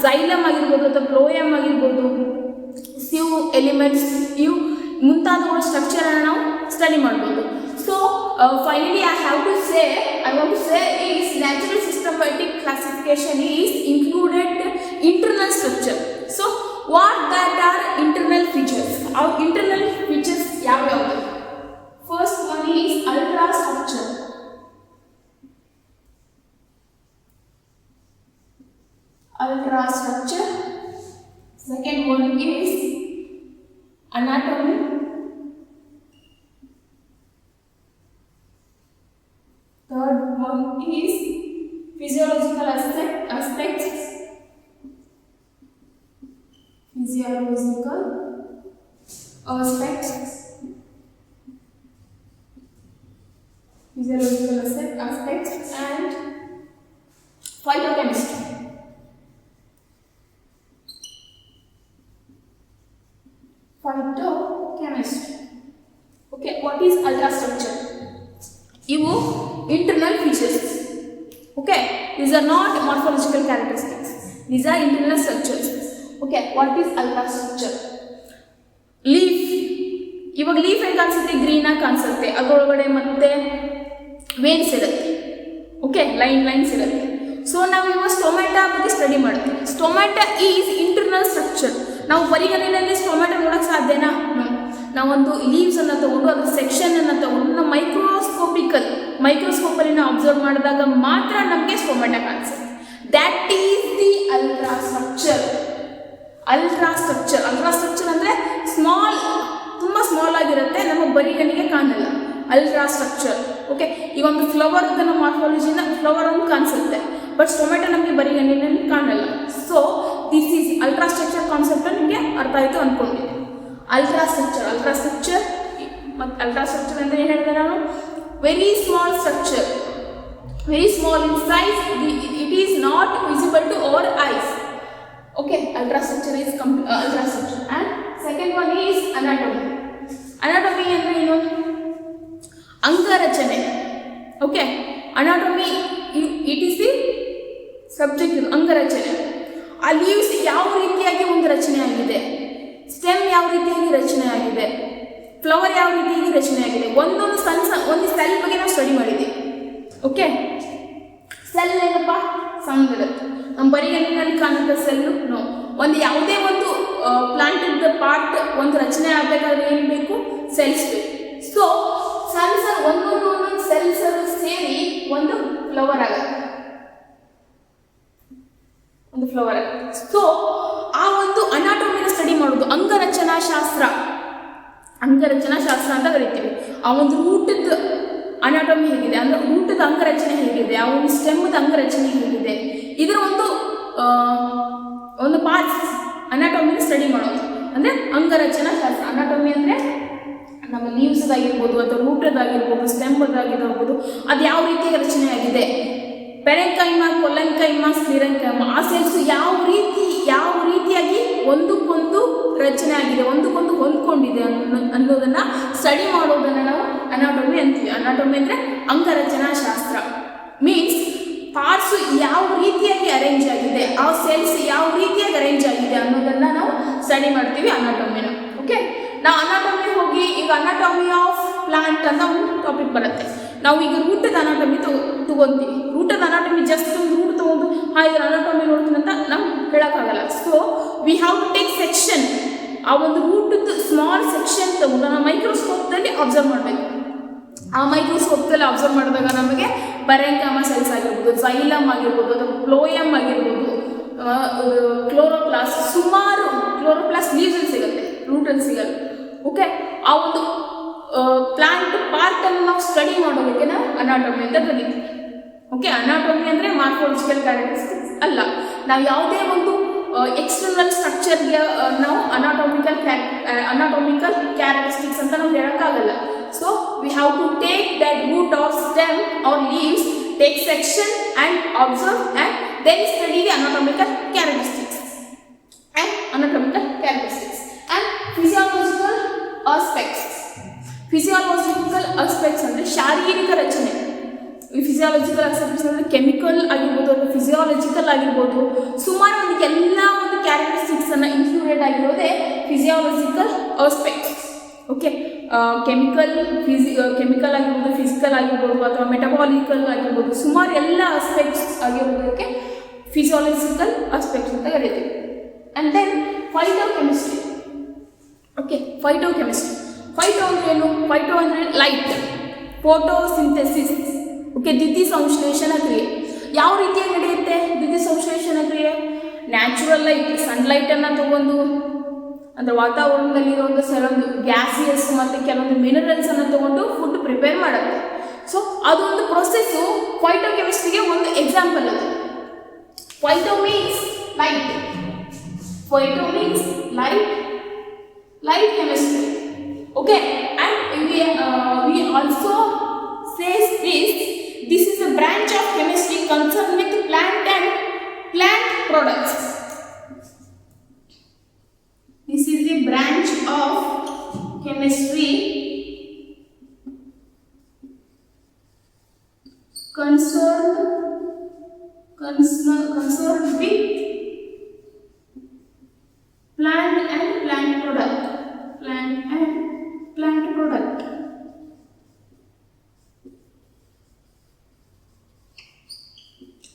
ಝೈಲಮ್ ಆಗಿರ್ಬೋದು ಅಥವಾ ಫ್ಲೋಯಮ್ ಆಗಿರ್ಬೋದು, ಇವು ಎಲಿಮೆಂಟ್ಸ್, ಇವು ಮುಂತಾದವುಗಳ ಸ್ಟ್ರಕ್ಚರನ್ನು ನಾವು ಸ್ಟಡಿ ಮಾಡ್ಬೋದು. So finally I want to say is natural systematic classification is included internal structure. So what that are internal features? Our internal features yavu? First one is ultrastructure. Second one is anatomy. Third one is physiological aspects. And phytochemistry. Okay, what is ultrastructure? ಇವು internal features. Okay, these are not morphological characteristics. These are internal structures. Okay, what is ultrastructure? Leaf. ಇವಾಗ ಲೀಫ್ ಹೇಗೆ ಕಾಣಿಸುತ್ತೆ? ಗ್ರೀನ್ ಆಗಿ ಕಾಣಿಸುತ್ತೆ. ಅದರೊಳಗಡೆ ಮತ್ತೆ ವೇನ್ಸ್ ಇರುತ್ತೆ. ಓಕೆ, ಲೈನ್ಸ್ ಇರುತ್ತೆ. ಸೊ ನಾವು ಇವಾಗ ಸ್ಟೊಮ್ಯಾಟಾ ಬಗ್ಗೆ ಸ್ಟಡಿ ಮಾಡ್ತೀವಿ. Stomata is internal structure. ನಾವು ಬರಿಗಣ್ಣಿನಲ್ಲಿ ಸ್ಟೊಮ್ಯಾಟಾ ನೋಡೋಕ್ಕೆ ಸಾಧ್ಯನಾ? ನಾವೊಂದು ಲೀವ್ಸ್ ಅನ್ನು ತಗೊಂಡು ಅದರ ಸೆಕ್ಷನ್ ಅನ್ನು ತಗೊಂಡು ನಾವು ಮೈಕ್ರೋಸ್ಕೋಪಲ್ಲಿ ನಾವು ಅಬ್ಸರ್ವ್ ಮಾಡಿದಾಗ ಮಾತ್ರ ನಮಗೆ ಸ್ಟೊಮ್ಯಾಟಾ ಕಾಣಿಸುತ್ತೆ. That is the ultrastructure. Ultrastructure ಅಂದರೆ ತುಂಬ ಸ್ಮಾಲ್ ಆಗಿರುತ್ತೆ, ನಮ್ಮ ಬರಿಗಣ್ಣಿಗೆ ಕಾಣಲ್ಲ. ಅಲ್ಟ್ರಾಸ್ಟ್ರಕ್ಚರ್. ಓಕೆ, ಈಗ ಒಂದು ಫ್ಲವರ್ ಮಾರ್ಫಾಲಜಿನ ಫ್ಲವರ್ ಅಂತ ಕಾಣಿಸುತ್ತೆ, ಬಟ್ ಸ್ಟೊಮೆಟೊ ನಮಗೆ ಬರೀ ಎಣ್ಣೆಯಲ್ಲಿ ಕಾಣಲ್ಲ. So this is ultra structure concept ನಿಮಗೆ ಅರ್ಥ ಆಯಿತು ಅಂದ್ಕೊಂಡಿದ್ದೆ. ಅಲ್ಟ್ರಾ ಸ್ಟ್ರಕ್ಚರ್ ಮತ್ತು ಅಲ್ಟ್ರಾ ಸ್ಟ್ರಕ್ಚರ್ ಅಂದರೆ ಏನು ಹೇಳಿದೆ ನಾನು, very small structure, very small in size, it is not visible to our eyes. Okay, ultra structure is ultra structure. And second one is anatomy. Anatomy ಅಂದರೆ ಏನು? ಅಂಗರಚನೆ. Okay, anatomy it is the subject, ಅಂಗರಚನೆ. ಆ ಲೀವ್ಸ್ ಯಾವ ರೀತಿಯಾಗಿ ಒಂದು ರಚನೆ ಆಗಿದೆ, ಸ್ಟೆಮ್ ಯಾವ ರೀತಿಯಾಗಿ ರಚನೆ ಆಗಿದೆ, ಫ್ಲವರ್ ಯಾವ ರೀತಿಯಾಗಿ ರಚನೆ ಆಗಿದೆ, ಒಂದೊಂದು ಒಂದು ಸೆಲ್ ಬಗ್ಗೆ ನಾವು ಸ್ಟಡಿ ಮಾಡಿದ್ದೀವಿ. ಓಕೆ, ಸೆಲ್ ಏನಪ್ಪ? ಸಣ್ಣದಿರುತ್ತೆ, ನಮ್ಮ ಬರೀ ಎಣ್ಣೆಯಲ್ಲಿ ಕಾಣುತ್ತೆ ಸೆಲ್ಲು. ನೋ, ಒಂದು ಯಾವುದೇ ಒಂದು ಪ್ಲಾಂಟಿಂದ ಪಾರ್ಟ್ ಒಂದು ರಚನೆ ಆಗಬೇಕಾದ್ರೆ ಏನು ಬೇಕು? ಸೆಲ್ಸ್ ಬೇಕು. ಸೊ ಸಣ್ಣ ಒಂದೊಂದು ಸೆಲ್ಸ್ ಸೇರಿ ಒಂದು ಫ್ಲವರ್ ಆಗುತ್ತೆ, ಒಂದು ಫ್ಲವರ್ ಆಗುತ್ತೆ. ಸೊ ಆ ಒಂದು ಅನಾಟಮಿನ ಸ್ಟಡಿ ಮಾಡೋದು ಅಂಗರಚನಾ ಶಾಸ್ತ್ರ ಅಂತ ಕರಿತೀವಿ. ಆ ಒಂದು ರೂಟದ ಅನಾಟಮಿ ಹೇಗಿದೆ, ಅಂದರೆ ರೂಟದ ಅಂಗರಚನೆ ಹೇಗಿದೆ, ಆ ಒಂದು ಸ್ಟೆಮ್ದ ಅಂಗರಚನೆ ಹೇಗಿದೆ, ಇದರ ಒಂದು ಪಾರ್ಟ್ಸ್ ಅನಾಟಮಿನ ಸ್ಟಡಿ ಮಾಡೋದು ಅಂದರೆ ಅಂಗರಚನಾ ಶಾಸ್ತ್ರ. ಅನಾಟಮಿ ಅಂದರೆ ನಮ್ಮ ಲೀವ್ಸ್ದಾಗಿರ್ಬೋದು ಅಥವಾ ರೂಟದಾಗಿರ್ಬೋದು, ಸ್ಟೆಮ್ದಾಗಿರ್ಬೋದು, ಅದು ಯಾವ ರೀತಿಯಾಗಿ ರಚನೆ ಆಗಿದೆ, ಪೆರೆಂಕೈಮ, ಕೊಲೆಂಕೈಮ, ಸ್ಕ್ಲಿರೆಂಕೈಮ, ಆ ಸೆಲ್ಸ್ ಯಾವ ರೀತಿಯಾಗಿ ಒಂದಕ್ಕೊಂದು ರಚನೆ ಆಗಿದೆ, ಒಂದಕ್ಕೊಂದು ಹೊಂದ್ಕೊಂಡಿದೆ ಅನ್ನೋದನ್ನು ಸ್ಟಡಿ ಮಾಡೋದನ್ನು ನಾವು ಅನಾಟಮಿ ಅಂತೀವಿ. ಅನಾಟಮಿ ಅಂದರೆ ಅಂಗರಚನಾ ಶಾಸ್ತ್ರ. ಮೀನ್ಸ್ ಪಾರ್ಟ್ಸ್ ಯಾವ ರೀತಿಯಾಗಿ ಅರೇಂಜ್ ಆಗಿದೆ, ಆ ಸೆಲ್ಸ್ ಯಾವ ರೀತಿಯಾಗಿ ಅರೇಂಜ್ ಆಗಿದೆ ಅನ್ನೋದನ್ನು ನಾವು ಸ್ಟಡಿ ಮಾಡ್ತೀವಿ ಅನಾಟಮಿನ. ಓಕೆ, ನಾವು ಅನಾಟಮಿ ಹೋಗಿ ಈಗ ಅನಾಟಮಿ ಆಫ್ ಪ್ಲಾಂಟ್ ಅಂತ ಒಂದು ಟಾಪಿಕ್ ಬರುತ್ತೆ. ನಾವು ಈಗ ರೂಟದ ಅನಾಟಮಿ ತಗೊಂತೀವಿ. ರೂಟದ ಅನಾಟಮಿ ಜಸ್ಟ್ ಒಂದು ರೂಟ್ ತೊಗೊಂಡು ಇದರ ಅನಾಟಮಿ ನೋಡ್ತೀನಿ ಅಂತ ನಾವು ಹೇಳೋಕ್ಕಾಗಲ್ಲ. So we have to take section. ಆ ಒಂದು ರೂಟದ್ದು ಸ್ಮಾಲ್ ಸೆಕ್ಷನ್ ತಗೊಂಡು ನಾವು ಮೈಕ್ರೋಸ್ಕೋಪ್ದಲ್ಲಿ ಅಬ್ಸರ್ವ್ ಮಾಡಬೇಕು. ಆ ಮೈಕ್ರೋಸ್ಕೋಪ್ದಲ್ಲಿ ಅಬ್ಸರ್ವ್ ಮಾಡಿದಾಗ ನಮಗೆ ಪೆರೆಂಕೈಮ ಸೆಲ್ಸ್ ಆಗಿರ್ಬೋದು, ಜೈಲಮ್ ಆಗಿರ್ಬೋದು, ಅಥವಾ ಫ್ಲೋಯಮ್ ಆಗಿರ್ಬೋದು, ಕ್ಲೋರೋಪ್ಲಾಸ್ಟ್, ಸುಮಾರು ಕ್ಲೋರೋಪ್ಲಾಸ್ಟ್ ಲೀವ್ಸಲ್ಲಿ ಸಿಗುತ್ತೆ, ರೂಟಲ್ಲಿ ಸಿಗಲ್ಲ. ಓಕೆ, ಆ ಒಂದು ಪ್ಲಾಂಟ್ ಪಾರ್ಟನ್ನು ನಾವು ಸ್ಟಡಿ ಮಾಡೋದಕ್ಕೆ ನಾವು ಅನಾಟಮಿ ಅಂತ ಕರಿತೀವಿ. ಓಕೆ, ಅನಾಟಮಿ ಅಂದರೆ ಮಾರ್ಫಾಲಜಿಕಲ್ ಕ್ಯಾರೆಕ್ಟರಿಸ್ಟಿಕ್ಸ್ ಅಲ್ಲ. ನಾವು ಯಾವುದೇ ಒಂದು ಎಕ್ಸ್ಟರ್ನಲ್ ಸ್ಟ್ರಕ್ಚರ್ಗೆ ನಾವು ಅನಾಟಮಿಕಲ್ ಕ್ಯಾರೆಕ್ಟರಿಸ್ಟಿಕ್ಸ್ ಅಂತ ನಾವು ಹೇಳೋಕ್ಕಾಗಲ್ಲ. So we have to take that root or stem or leaves, take section and observe and then study the anatomical characteristics and physiological aspects. Physiological aspects ಅಂದರೆ ಶಾರೀರಿಕ ರಚನೆ. ಈ ಫಿಸಿಯಾಲಜಿಕಲ್ ಆಸ್ಪೆಕ್ಟ್ಸ್ ಅಂದರೆ ಕೆಮಿಕಲ್ ಆಗಿರ್ಬೋದು ಅಥವಾ ಫಿಸಿಯಾಲಜಿಕಲ್ ಆಗಿರ್ಬೋದು, ಸುಮಾರು ಒಂದು ಎಲ್ಲ ಒಂದು ಕ್ಯಾರೆಕ್ಟರಿಸ್ಟಿಕ್ಸನ್ನು ಇನ್ಕ್ಲೂಡೆಡ್ ಆಗಿರೋದೇ ಫಿಸಿಯಾಲಜಿಕಲ್ ಆಸ್ಪೆಕ್ಟ್ಸ್. ಓಕೆ, ಕೆಮಿಕಲ್ ಆಗಿರ್ಬೋದು, ಫಿಸಿಕಲ್ ಆಗಿರ್ಬೋದು, ಅಥವಾ ಮೆಟಬಾಲಿಕಲ್ ಆಗಿರ್ಬೋದು, ಸುಮಾರು ಎಲ್ಲ ಆಸ್ಪೆಕ್ಟ್ಸ್ ಆಗಿರೋದಕ್ಕೆ ಫಿಸಿಯಾಲಜಿಕಲ್ ಆಸ್ಪೆಕ್ಟ್ಸ್ ಅಂತ ಕರೀತೀವಿ. And then phytochemistry. Okay, phyto ಅಂದರೆ ಏನು? ಫೈಟೋ ಅಂದರೆ ಲೈಟ್, ಫೋಟೋಸಿಂಥೆಸಿಸ್. ಓಕೆ, ದ್ಯುತಿಸಂಶ್ಲೇಷಣ ಕ್ರಿಯೆ ಯಾವ ರೀತಿಯಾಗಿ ನಡೆಯುತ್ತೆ? ದ್ಯುತಿಸಂಶ್ಲೇಷಣ ಕ್ರಿಯೆ ನ್ಯಾಚುರಲ್ ಲೈಟ್, ಸನ್ಲೈಟನ್ನು ತಗೊಂಡು ಅಂದರೆ ವಾತಾವರಣದಲ್ಲಿರೋ ಕೆಲವೊಂದು ಗ್ಯಾಸಿಯಸ್ ಮತ್ತು ಕೆಲವೊಂದು ಮಿನರಲ್ಸನ್ನು ತಗೊಂಡು ಫುಡ್ ಪ್ರಿಪೇರ್ ಮಾಡುತ್ತೆ. ಸೊ ಅದೊಂದು ಪ್ರೊಸೆಸ್ಸು ಫೈಟೋಕೆಮಿಸ್ಟ್ರಿಗೆ ಒಂದು ಎಕ್ಸಾಂಪಲ್ ಅದು. Phyto means light chemistry. Okay, and we also says this is a branch of chemistry concerned with plant and plant products. This is a branch of chemistry concerned with plant and plant product.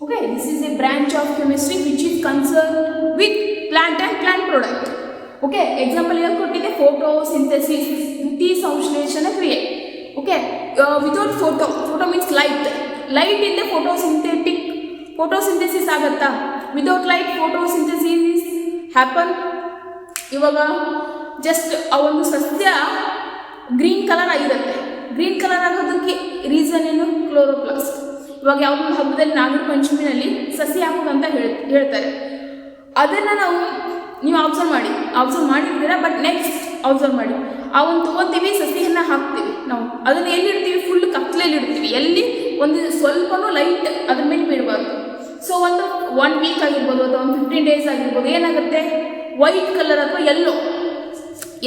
Okay, this is a branch of chemistry which is concerned with plant and plant product. Okay, example here ಕೊಟ್ಟಿದೆ photosynthesis, ದ್ಯುತಿಸಂಶ್ಲೇಷಣ ಕ್ರಿಯೆ. Okay, without photo means light ಇಂದ photosynthesis ಆಗುತ್ತಾ? Without light photosynthesis happen. ಇವಾಗ ಜಸ್ಟ್ ಆ ಒಂದು ಸಸ್ಯ ಗ್ರೀನ್ ಕಲರ್ ಆಗಿರುತ್ತೆ. ಗ್ರೀನ್ ಕಲರ್ ಆಗೋದಕ್ಕೆ ರೀಸನ್ ಏನು? ಕ್ಲೋರೋಪ್ಲಾಸ್ಟ್. ಇವಾಗ ಯಾವುದೊಂದು ಹಬ್ಬದಲ್ಲಿ ನಾಗರ ಪಂಚಮಿನಲ್ಲಿ ಹೇಳ್ತಾರೆ. ಅದನ್ನು ನೀವು ಅಬ್ಸರ್ವ್ ಮಾಡಿರ್ತೀರ. ಬಟ್ ನೆಕ್ಸ್ಟ್ ಅಬ್ಸರ್ವ್ ಮಾಡಿ, ಅವನ್ನ ತೊಗೊತೀವಿ, ಸಸಿಯನ್ನು ಹಾಕ್ತೀವಿ. ನಾವು ಅದನ್ನು ಎಲ್ಲಿಡ್ತೀವಿ? ಫುಲ್ ಕತ್ಲೆಯಲ್ಲಿ ಇಡ್ತೀವಿ. ಎಲ್ಲಿ ಒಂದು ಸ್ವಲ್ಪನೂ ಲೈಟ್ ಅದ್ರ ಮೇಲೆ ಬೀಳಬಾರ್ದು. ಸೊ ಒಂದು 1 ವೀಕ್ ಆಗಿರ್ಬೋದು ಅಥವಾ ಒಂದು 15 ಡೇಸ್ ಆಗಿರ್ಬೋದು, ಏನಾಗುತ್ತೆ, ವೈಟ್ ಕಲರ್ ಅಥವಾ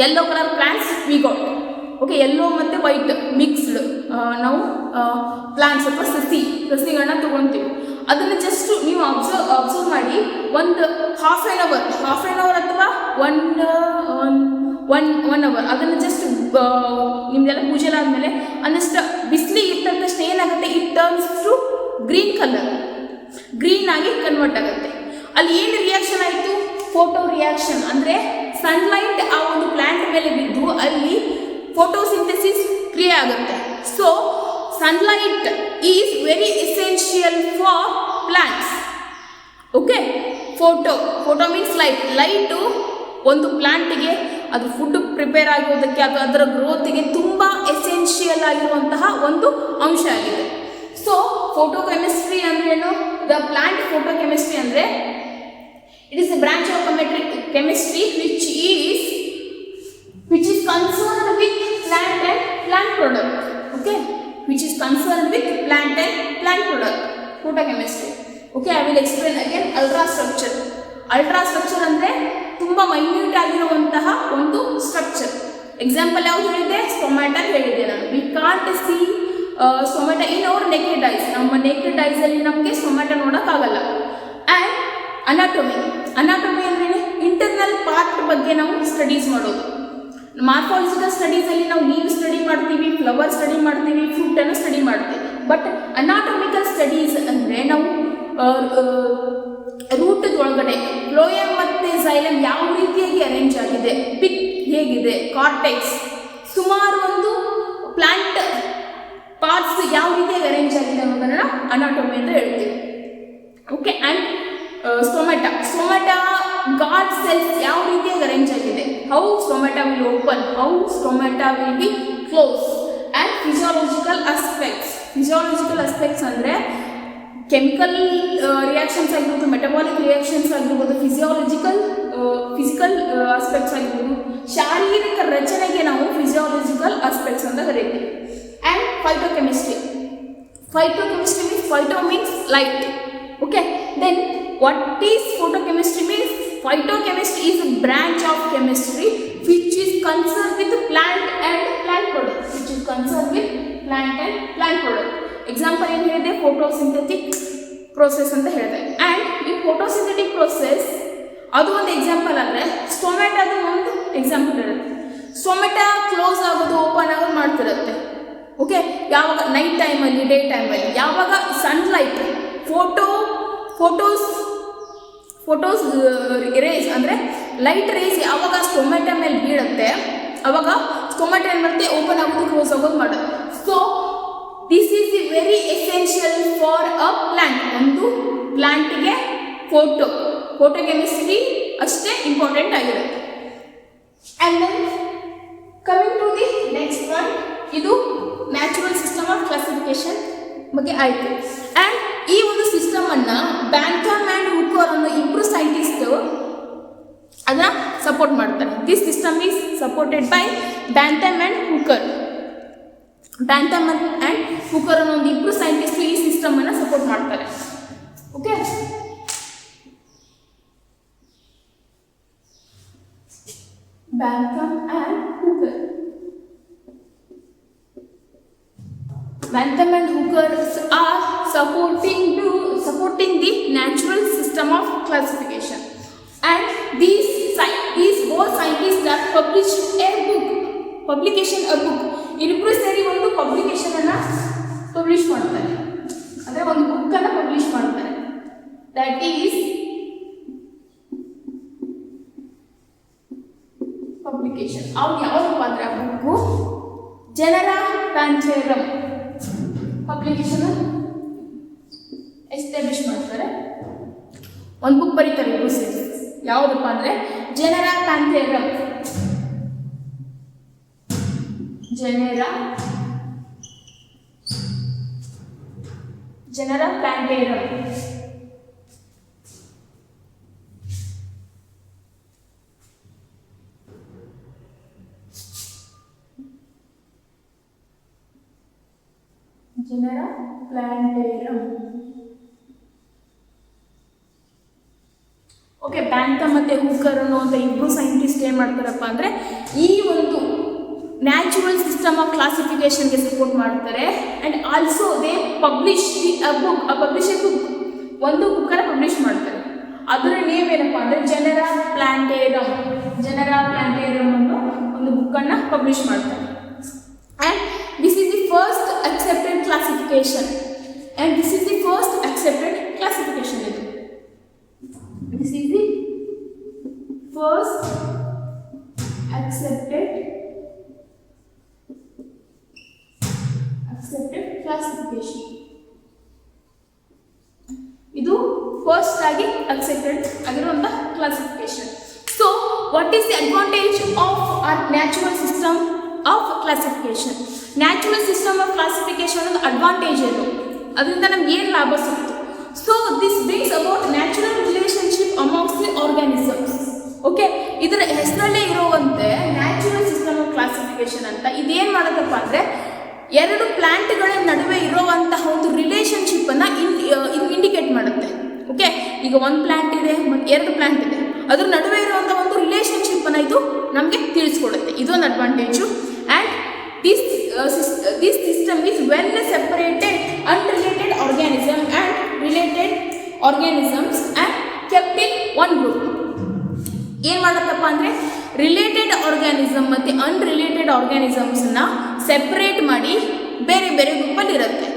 yellow colour plants we got. Okay, yellow ಮತ್ತು ವೈಟ್ ಮಿಕ್ಸ್ಡ್ ನಾವು ಪ್ಲಾಂಟ್ಸ್ ಅಥವಾ ಸಸಿಗಳನ್ನ ತೊಗೊತೀವಿ. ಅದನ್ನು ಜಸ್ಟ್ ನೀವು ಅಬ್ಸರ್ವ್ ಮಾಡಿ, ಒಂದು ಹಾಫ್ ಆನ್ ಅವರ್ ಅಥವಾ ಒನ್ ಅವರ್ ಅದನ್ನು ಜಸ್ಟ್ ನಿಮ್ದೆಲ್ಲ ಪೂಜೆ ಆದಮೇಲೆ ಅನ್ನಷ್ಟು ಬಿಸಿಲಿಗೆ ಇಟ್ಟ ತಕ್ಷಣ ಏನಾಗುತ್ತೆ, ಇಟ್ ಟರ್ನ್ಸ್ ಟು ಗ್ರೀನ್ ಆಗಿ ಕನ್ವರ್ಟ್ ಆಗುತ್ತೆ. ಅಲ್ಲಿ ಏನು ರಿಯಾಕ್ಷನ್ ಆಯಿತು? Photo reaction. ಅಂದರೆ ಸನ್ಲೈಟ್ ಆ ಒಂದು ಪ್ಲ್ಯಾಂಟ್ ಮೇಲೆ ಬಿದ್ದು ಅಲ್ಲಿ ಫೋಟೋಸಿಂಥೆಸಿಸ್ ಕ್ರಿಯೆ ಆಗುತ್ತೆ. So sunlight is very essential for plants. Okay, photo means light ಒಂದು ಪ್ಲಾಂಟಿಗೆ ಅದು ಫುಡ್ ಪ್ರಿಪೇರ್ ಆಗೋದಕ್ಕೆ ಅಥವಾ ಅದರ ಗ್ರೋತಿಗೆ ತುಂಬ ಎಸೆನ್ಷಿಯಲ್ ಆಗಿರುವಂತಹ ಒಂದು ಅಂಶ ಆಗಿದೆ. ಸೊ ಫೋಟೋಕೆಮಿಸ್ಟ್ರಿ ಅಂದರೆ ಏನು? ದ ಪ್ಲಾಂಟ್ ಫೋಟೋಕೆಮಿಸ್ಟ್ರಿ ಅಂದರೆ it is A branch of chemistry which is concerned with plant and plant product. Okay, which is concerned with plant and plant product, photochemistry. Okay, I will explain again. Ultrastructure ಅಂದರೆ ತುಂಬ ಮೈನ್ಯೂಟ್ ಆಗಿರುವಂತಹ ಒಂದು ಸ್ಟ್ರಕ್ಚರ್. ಎಕ್ಸಾಂಪಲ್ ಯಾವುದು ಹೇಳಿದೆ? ಸ್ಟೊಮ್ಯಾಟ ಹೇಳಿದೆ ನಾನು. We can't see stomata in our naked ice. ನಮ್ಮ ನೆಕೆಡ್ ಐಸಲ್ಲಿ ನಮಗೆ ಸ್ಟೊಮ್ಯಾಟ ನೋಡೋಕ್ಕಾಗಲ್ಲ. ಆ್ಯಂಡ್ ಅನಾಟೊಮಿ ಅಂದ್ರೆ ಇಂಟರ್ನಲ್ ಪಾರ್ಟ್ ಬಗ್ಗೆ ನಾವು ಸ್ಟಡೀಸ್ ಮಾಡೋದು. ಮಾರ್ಫಾಲಜಿಕಲ್ ಸ್ಟಡೀಸಲ್ಲಿ ನಾವು ಲೀವ್ ಸ್ಟಡಿ ಮಾಡ್ತೀವಿ, ಫ್ಲವರ್ ಸ್ಟಡಿ ಮಾಡ್ತೀವಿ, ಫ್ರೂಟನ್ನು ಸ್ಟಡಿ ಮಾಡ್ತೀವಿ. ಬಟ್ ಅನಾಟೊಮಿಕಲ್ ಸ್ಟಡೀಸ್ ಅಂದರೆ ನಾವು ರೂಟ್ ಒಳಗಡೆ ಫ್ಲೋಯಮ್ ಮತ್ತು ಝೈಲಮ್ ಯಾವ ರೀತಿಯಾಗಿ ಅರೇಂಜ್ ಆಗಿದೆ, ಪಿಕ್ ಹೇಗಿದೆ, ಕಾರ್ಟೆಕ್ಸ್, ಸುಮಾರು ಒಂದು ಪ್ಲಾಂಟ್ ಪಾರ್ಟ್ಸ್ ಯಾವ ರೀತಿಯಾಗಿ ಅರೇಂಜ್ ಆಗಿದೆ ಅನ್ನೋದನ್ನು ಅನಾಟೊಮಿ ಅಂತ ಹೇಳ್ತೀವಿ. Okay, and stomata guard cells ಯಾವ ರೀತಿಯಾಗಿ ಅರೇಂಜ್ ಆಗಿದೆ, how stomata will open, how stomata will be close, and physiological aspects ಅಂದರೆ ಕೆಮಿಕಲ್ ರಿಯಾಕ್ಷನ್ಸ್ ಆಗಿರ್ಬೋದು, ಮೆಟಬಾಲಿಕ್ ರಿಯಾಕ್ಷನ್ಸ್ ಆಗಿರ್ಬೋದು, ಫಿಸಿಕಲ್ ಆಸ್ಪೆಕ್ಟ್ಸ್ ಆಗಿರ್ಬೋದು, ಶಾರೀರಿಕ ರಚನೆಗೆ ನಾವು ಫಿಸಿಯಾಲಜಿಕಲ್ ಆಸ್ಪೆಕ್ಟ್ಸ್ ಅಂತ ಕರೀತೀವಿ. And phytochemistry means phyto means light. Okay, then what is photochemistry means? Phytochemistry is a branch of chemistry which is concerned with plant and plant product. Example ಏನು ಹೇಳಿದೆ? ಫೋಟೋಸಿಂಥೆಟಿಕ್ ಪ್ರೋಸೆಸ್ ಅಂತ ಹೇಳಿದೆ. ಆ್ಯಂಡ್ ಈ ಫೋಟೋಸಿಂಥೆಟಿಕ್ ಪ್ರೋಸೆಸ್ ಅದು ಒಂದು ಎಕ್ಸಾಂಪಲ್ ಅಂದರೆ ಸ್ಟೊಮ್ಯಾಟದು ಒಂದು ಎಕ್ಸಾಂಪಲ್ ಇರುತ್ತೆ. ಸ್ಟೊಮ್ಯಾಟ ಕ್ಲೋಸ್ ಆಗೋದು, ಓಪನ್ ಆಗೋದು ಮಾಡ್ತಿರುತ್ತೆ. ಓಕೆ, ಯಾವಾಗ ನೈಟ್ ಟೈಮಲ್ಲಿ, ಡೇ ಟೈಮಲ್ಲಿ, ಯಾವಾಗ ಸನ್ಲೈಟ್ ಫೋಟೋಸ್ ರೇಸ್ ಅಂದರೆ ಲೈಟ್ ರೇಸ್ ಯಾವಾಗ ಸ್ಟೊಮ್ಯಾಟ ಮೇಲೆ ಬೀಳುತ್ತೆ, ಅವಾಗ ಸ್ಟೊಮ್ಯಾಟ ಏನು ಮಾಡುತ್ತೆ, ಓಪನ್ ಆಗೋದು, ಕ್ಲೋಸ್ ಆಗೋದು ಮಾಡುತ್ತೆ. So this is very essential for a plant. ಒಂದು ಪ್ಲಾಂಟಿಗೆ ಫೋಟೋಕೆಮಿಸ್ಟ್ರಿ ಅಷ್ಟೇ ಇಂಪಾರ್ಟೆಂಟ್ ಆಗಿರುತ್ತೆ. And then coming to the next one, ಇದು ನ್ಯಾಚುರಲ್ ಸಿಸ್ಟಮ್ ಆಫ್ ಕ್ಲಾಸಿಫಿಕೇಶನ್ ಬಗ್ಗೆ ಆಯಿತು. ಆ್ಯಂಡ್ ಈ ಒಂದು ಸಿಸ್ಟಮನ್ನು ಬ್ಯಾಂಥಮ್ ಆ್ಯಂಡ್ ಹುಕರ್ ಅನ್ನೋ ಇಬ್ಬರು ಸೈಂಟಿಸ್ಟು ಅದನ್ನು ಸಪೋರ್ಟ್ ಮಾಡ್ತಾರೆ. This system is supported by Bentham and Hooker. Bentham and Hooker ಅನ್ನೋ ಒಂದು ಇಬ್ಬರು ಸೈಂಟಿಸ್ಟು ಈ ಸಿಸ್ಟಮನ್ನು ಸಪೋರ್ಟ್ ಮಾಡ್ತಾರೆ. Okay, Bentham and Hooker. Bantham and Hooker are supporting the natural system of classification, and these both scientists have published a book. ಇಬ್ಬರು ಸೇರಿ ಒಂದು ಪಬ್ಲಿಕೇಶನ್ ಅನ್ನು ಪಬ್ಲಿಷ್ ಮಾಡ್ತಾರೆ, ಅಂದರೆ ಒಂದು ಬುಕ್ ಅನ್ನು ಪಬ್ಲಿಷ್ ಮಾಡ್ತಾರೆ. That is publication. ಅವ್ರು ಯಾವ್ದಪ್ಪ ಅಂದರೆ ಆ ಬುಕ್ಕು ಜನರಾ ಪ್ಯಾಂಥೇರಮ್ ಪಬ್ಲಿಕೇಶನ್ ಎಸ್ಟಾಬ್ಲಿಷ್ ಮಾಡ್ತಾರೆ. ಒಂದು ಬುಕ್ ಬರೀತಾರೆ ಇಬ್ಬರು ಸೇರಿ. ಯಾವುದಪ್ಪ ಅಂದರೆ ಜನರಾ ಪ್ಯಾಂಥೇರಮ್. Genera Plantarum. ಓಕೆ, ಬ್ಯಾಂಥಮ್ ಮತ್ತು ಹೂಕರ್ ಅನ್ನುವಂಥ ಇಬ್ಬರು ಸೈಂಟಿಸ್ಟ್ ಏನು ಮಾಡ್ತಾರಪ್ಪ ಅಂದರೆ ಈ ಒಂದು ನ್ಯಾಚುರಲ್ ಸಿಸ್ಟಮ್ ಆಫ್ ಕ್ಲಾಸಿಫಿಕೇಶನ್ಗೆ ಸಪೋರ್ಟ್ ಮಾಡ್ತಾರೆ. ಆ್ಯಂಡ್ ಆಲ್ಸೋ ದೇ ಪಬ್ಲಿಷ್ ಒಂದು ಬುಕ್ಕನ್ನು ಪಬ್ಲಿಷ್ ಮಾಡ್ತಾರೆ. ಅದರ ನೇಮ್ ಏನಪ್ಪ ಅಂದರೆ ಜನರಾ ಪ್ಲಾಂಟೇರಮ್ ಅನ್ನೋ ಒಂದು ಬುಕ್ಕನ್ನು ಪಬ್ಲಿಷ್ ಮಾಡ್ತಾರೆ. And this is the first accepted classification ಇದು. This is the first accepted classification. ಇದು ಫಸ್ಟ್ ಆಗಿ ಅಕ್ಸೆಪ್ಟೆಡ್ ಆಗಿರುವಂತಹ classification. So what is the advantage of our natural system of classification? Natural system of classification ಅನ್ನೋದು ಅಡ್ವಾಂಟೇಜ್ ಏನು, ಅದರಿಂದ ನಮ್ಗೆ ಏನು ಲಾಭ ಸಿಕ್ತು? So this brings about natural relationship amongst the organisms. Okay, ಇದರ ಹೆಸರಲ್ಲೇ ಇರುವಂತೆ ನ್ಯಾಚುರಲ್ ಸಿಸ್ಟಮ್ ಆಫ್ ಕ್ಲಾಸಿಫಿಕೇಶನ್ ಅಂತ ಇದೇನು ಮಾಡೋದಪ್ಪ ಅಂದರೆ ಎರಡು ಪ್ಲಾಂಟ್ಗಳ ನಡುವೆ ಇರುವಂತಹ ಒಂದು ರಿಲೇಶನ್ಶಿಪ್ಪನ್ನು ಇಂಡಿಕೇಟ್ ಮಾಡುತ್ತೆ. ಓಕೆ, ಈಗ ಒಂದು ಪ್ಲಾಂಟ್ ಇದೆ ಮತ್ತು ಎರಡು ಪ್ಲಾಂಟ್ ಇದೆ, ಅದ್ರ ನಡುವೆ ಇರುವಂಥ ಒಂದು ರಿಲೇಶನ್ಶಿಪ್ಪನ್ನು ಇದು ನಮಗೆ ತಿಳಿಸ್ಕೊಡುತ್ತೆ. ಇದೊಂದು advantage. And this system is well separated unrelated organism and related organisms and kept in one group. ಏನು ಮಾಡುತ್ತಪ್ಪ ಅಂದರೆ ರಿಲೇಟೆಡ್ ಆರ್ಗ್ಯಾನಿಸಮ್ ಮತ್ತು ಅನ್ರಿಲೇಟೆಡ್ ಆರ್ಗ್ಯಾನಿಸಮ್ಸನ್ನ ಸೆಪ್ರೇಟ್ ಮಾಡಿ ಬೇರೆ ಬೇರೆ ಗ್ರೂಪಲ್ಲಿ ಇರುತ್ತೆ.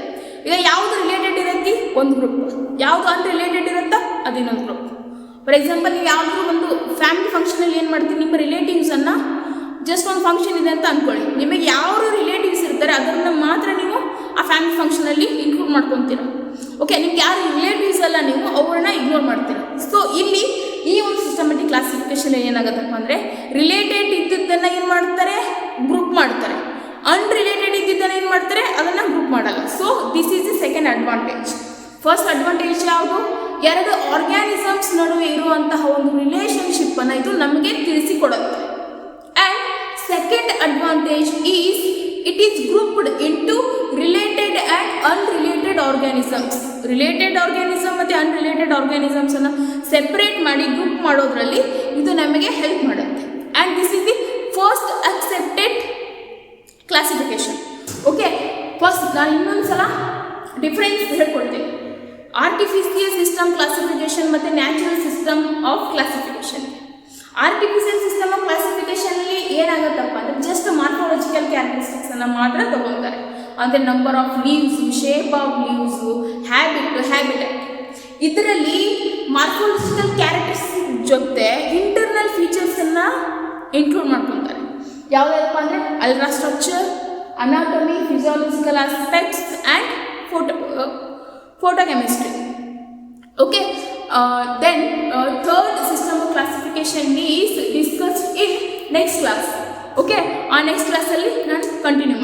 ಈಗ ಯಾವುದು ರಿಲೇಟೆಡ್ ಇರುತ್ತೆ ಒಂದು ಗ್ರೂಪ್, ಯಾವುದು ಅನ್ರಿಲೇಟೆಡ್ ಇರುತ್ತೋ ಅದು ಇನ್ನೊಂದು ಗ್ರೂಪ್. ಫಾರ್ ಎಕ್ಸಾಂಪಲ್, ನೀವು ಯಾವುದಾದ್ರು ಒಂದು ಫ್ಯಾಮಿಲಿ ಫಂಕ್ಷನಲ್ಲಿ ಏನು ಮಾಡ್ತೀರಿ, ನಿಮ್ಮ ರಿಲೇಟಿವ್ಸನ್ನು ಜಸ್ಟ್ ಒಂದು ಫಂಕ್ಷನ್ ಇದೆ ಅಂತ ಅಂದ್ಕೊಳ್ಳಿ, ನಿಮಗೆ ಯಾವ ರಿಲೇಟಿವ್ಸ್ ಇರ್ತಾರೆ ಅದನ್ನು ಮಾತ್ರ ನೀವು ಆ ಫ್ಯಾಮಿಲಿ ಫಂಕ್ಷನಲ್ಲಿ ಇನ್ಕ್ಲೂಡ್ ಮಾಡ್ಕೊತೀರ. ಓಕೆ, ನಿಮ್ಗೆ ಯಾರು ರಿಲೇಟಿವ್ಸ್ ಅಲ್ಲ ನೀವು ಅವ್ರನ್ನ ಇಗ್ನೋರ್ ಮಾಡ್ತೀರ. ಸೊ ಇಲ್ಲಿ ಈ ಒಂದು ಸಿಸ್ಟಮೆಟಿಕ್ ಕ್ಲಾಸಿಫಿಕೇಶನ್ ಏನಾಗುತ್ತಪ್ಪ ಅಂದರೆ ರಿಲೇಟೆಡ್ ಇದ್ದಿದ್ದನ್ನು ಏನು ಮಾಡ್ತಾರೆ, ಗ್ರೂಪ್ ಮಾಡ್ತಾರೆ. ಅನ್ರಿಲೇಟೆಡ್ ಇದ್ದಿದ್ದನ್ನು ಏನು ಮಾಡ್ತಾರೆ, ಅದನ್ನು ಗ್ರೂಪ್ ಮಾಡಲ್ಲ. So this is the second advantage. First advantage ಯಾವುದು? ಎರಡು ಆರ್ಗ್ಯಾನಿಸಮ್ಸ್ ನಡುವೆ ಇರುವಂತಹ ಒಂದು ರಿಲೇಶನ್ಶಿಪ್ಪನ್ನು ಇದು ನಮಗೆ ತಿಳಿಸಿಕೊಡುತ್ತೆ. And second advantage is it is grouped into related and unrelated organisms. Related organism ಮತ್ತು ಅನ್ರಿಲೇಟೆಡ್ ಆರ್ಗ್ಯಾನಿಸಮ್ಸನ್ನು ಸೆಪ್ರೇಟ್ ಮಾಡಿ ಗ್ರೂಪ್ ಮಾಡೋದ್ರಲ್ಲಿ ಇದು ನಮಗೆ ಹೆಲ್ಪ್ ಮಾಡುತ್ತೆ. And this is the first accepted classification. Okay, first ನಾನು ಇನ್ನೊಂದು ಸಲ ಡಿಫ್ರೆನ್ಸ್ ಹೇಳ್ಕೊಡ್ತೀನಿ. ಆರ್ಟಿಫಿಷಿಯಲ್ ಸಿಸ್ಟಮ್ ಕ್ಲಾಸಿಫಿಕೇಶನ್ ಮತ್ತು natural system of classification. Artificial system of ಕ್ಲಾಸಿಫಿಕೇಶನಲ್ಲಿ ಏನಾಗುತ್ತಪ್ಪ ಅಂದರೆ ಜಸ್ಟ್ ಮಾರ್ಫಾಲಜಿಕಲ್ ಕ್ಯಾರೆಕ್ಟರಿಸ್ಟಿಕ್ಸನ್ನು ಮಾತ್ರ ತಗೊತಾರೆ. ಅಂದರೆ number of leaves, shape of leaves, habitat. ಇದರಲ್ಲಿ ಮಾರ್ಫಾಲಜಿಕಲ್ ಕ್ಯಾರೆಕ್ಟರಿಸ್ಟಿಕ್ ಜೊತೆ ಇಂಟರ್ನಲ್ ಫೀಚರ್ಸನ್ನು ಇನ್ಕ್ಲೂಡ್ ಮಾಡ್ಕೊತಾರೆ. ಯಾವುದಪ್ಪ ಅಂದರೆ ultra structure, anatomy, physiological aspects and photochemistry. Okay, then third system of classification is discussed in next class. Okay, next class alli ನಾನು ಕಂಟಿನ್ಯೂ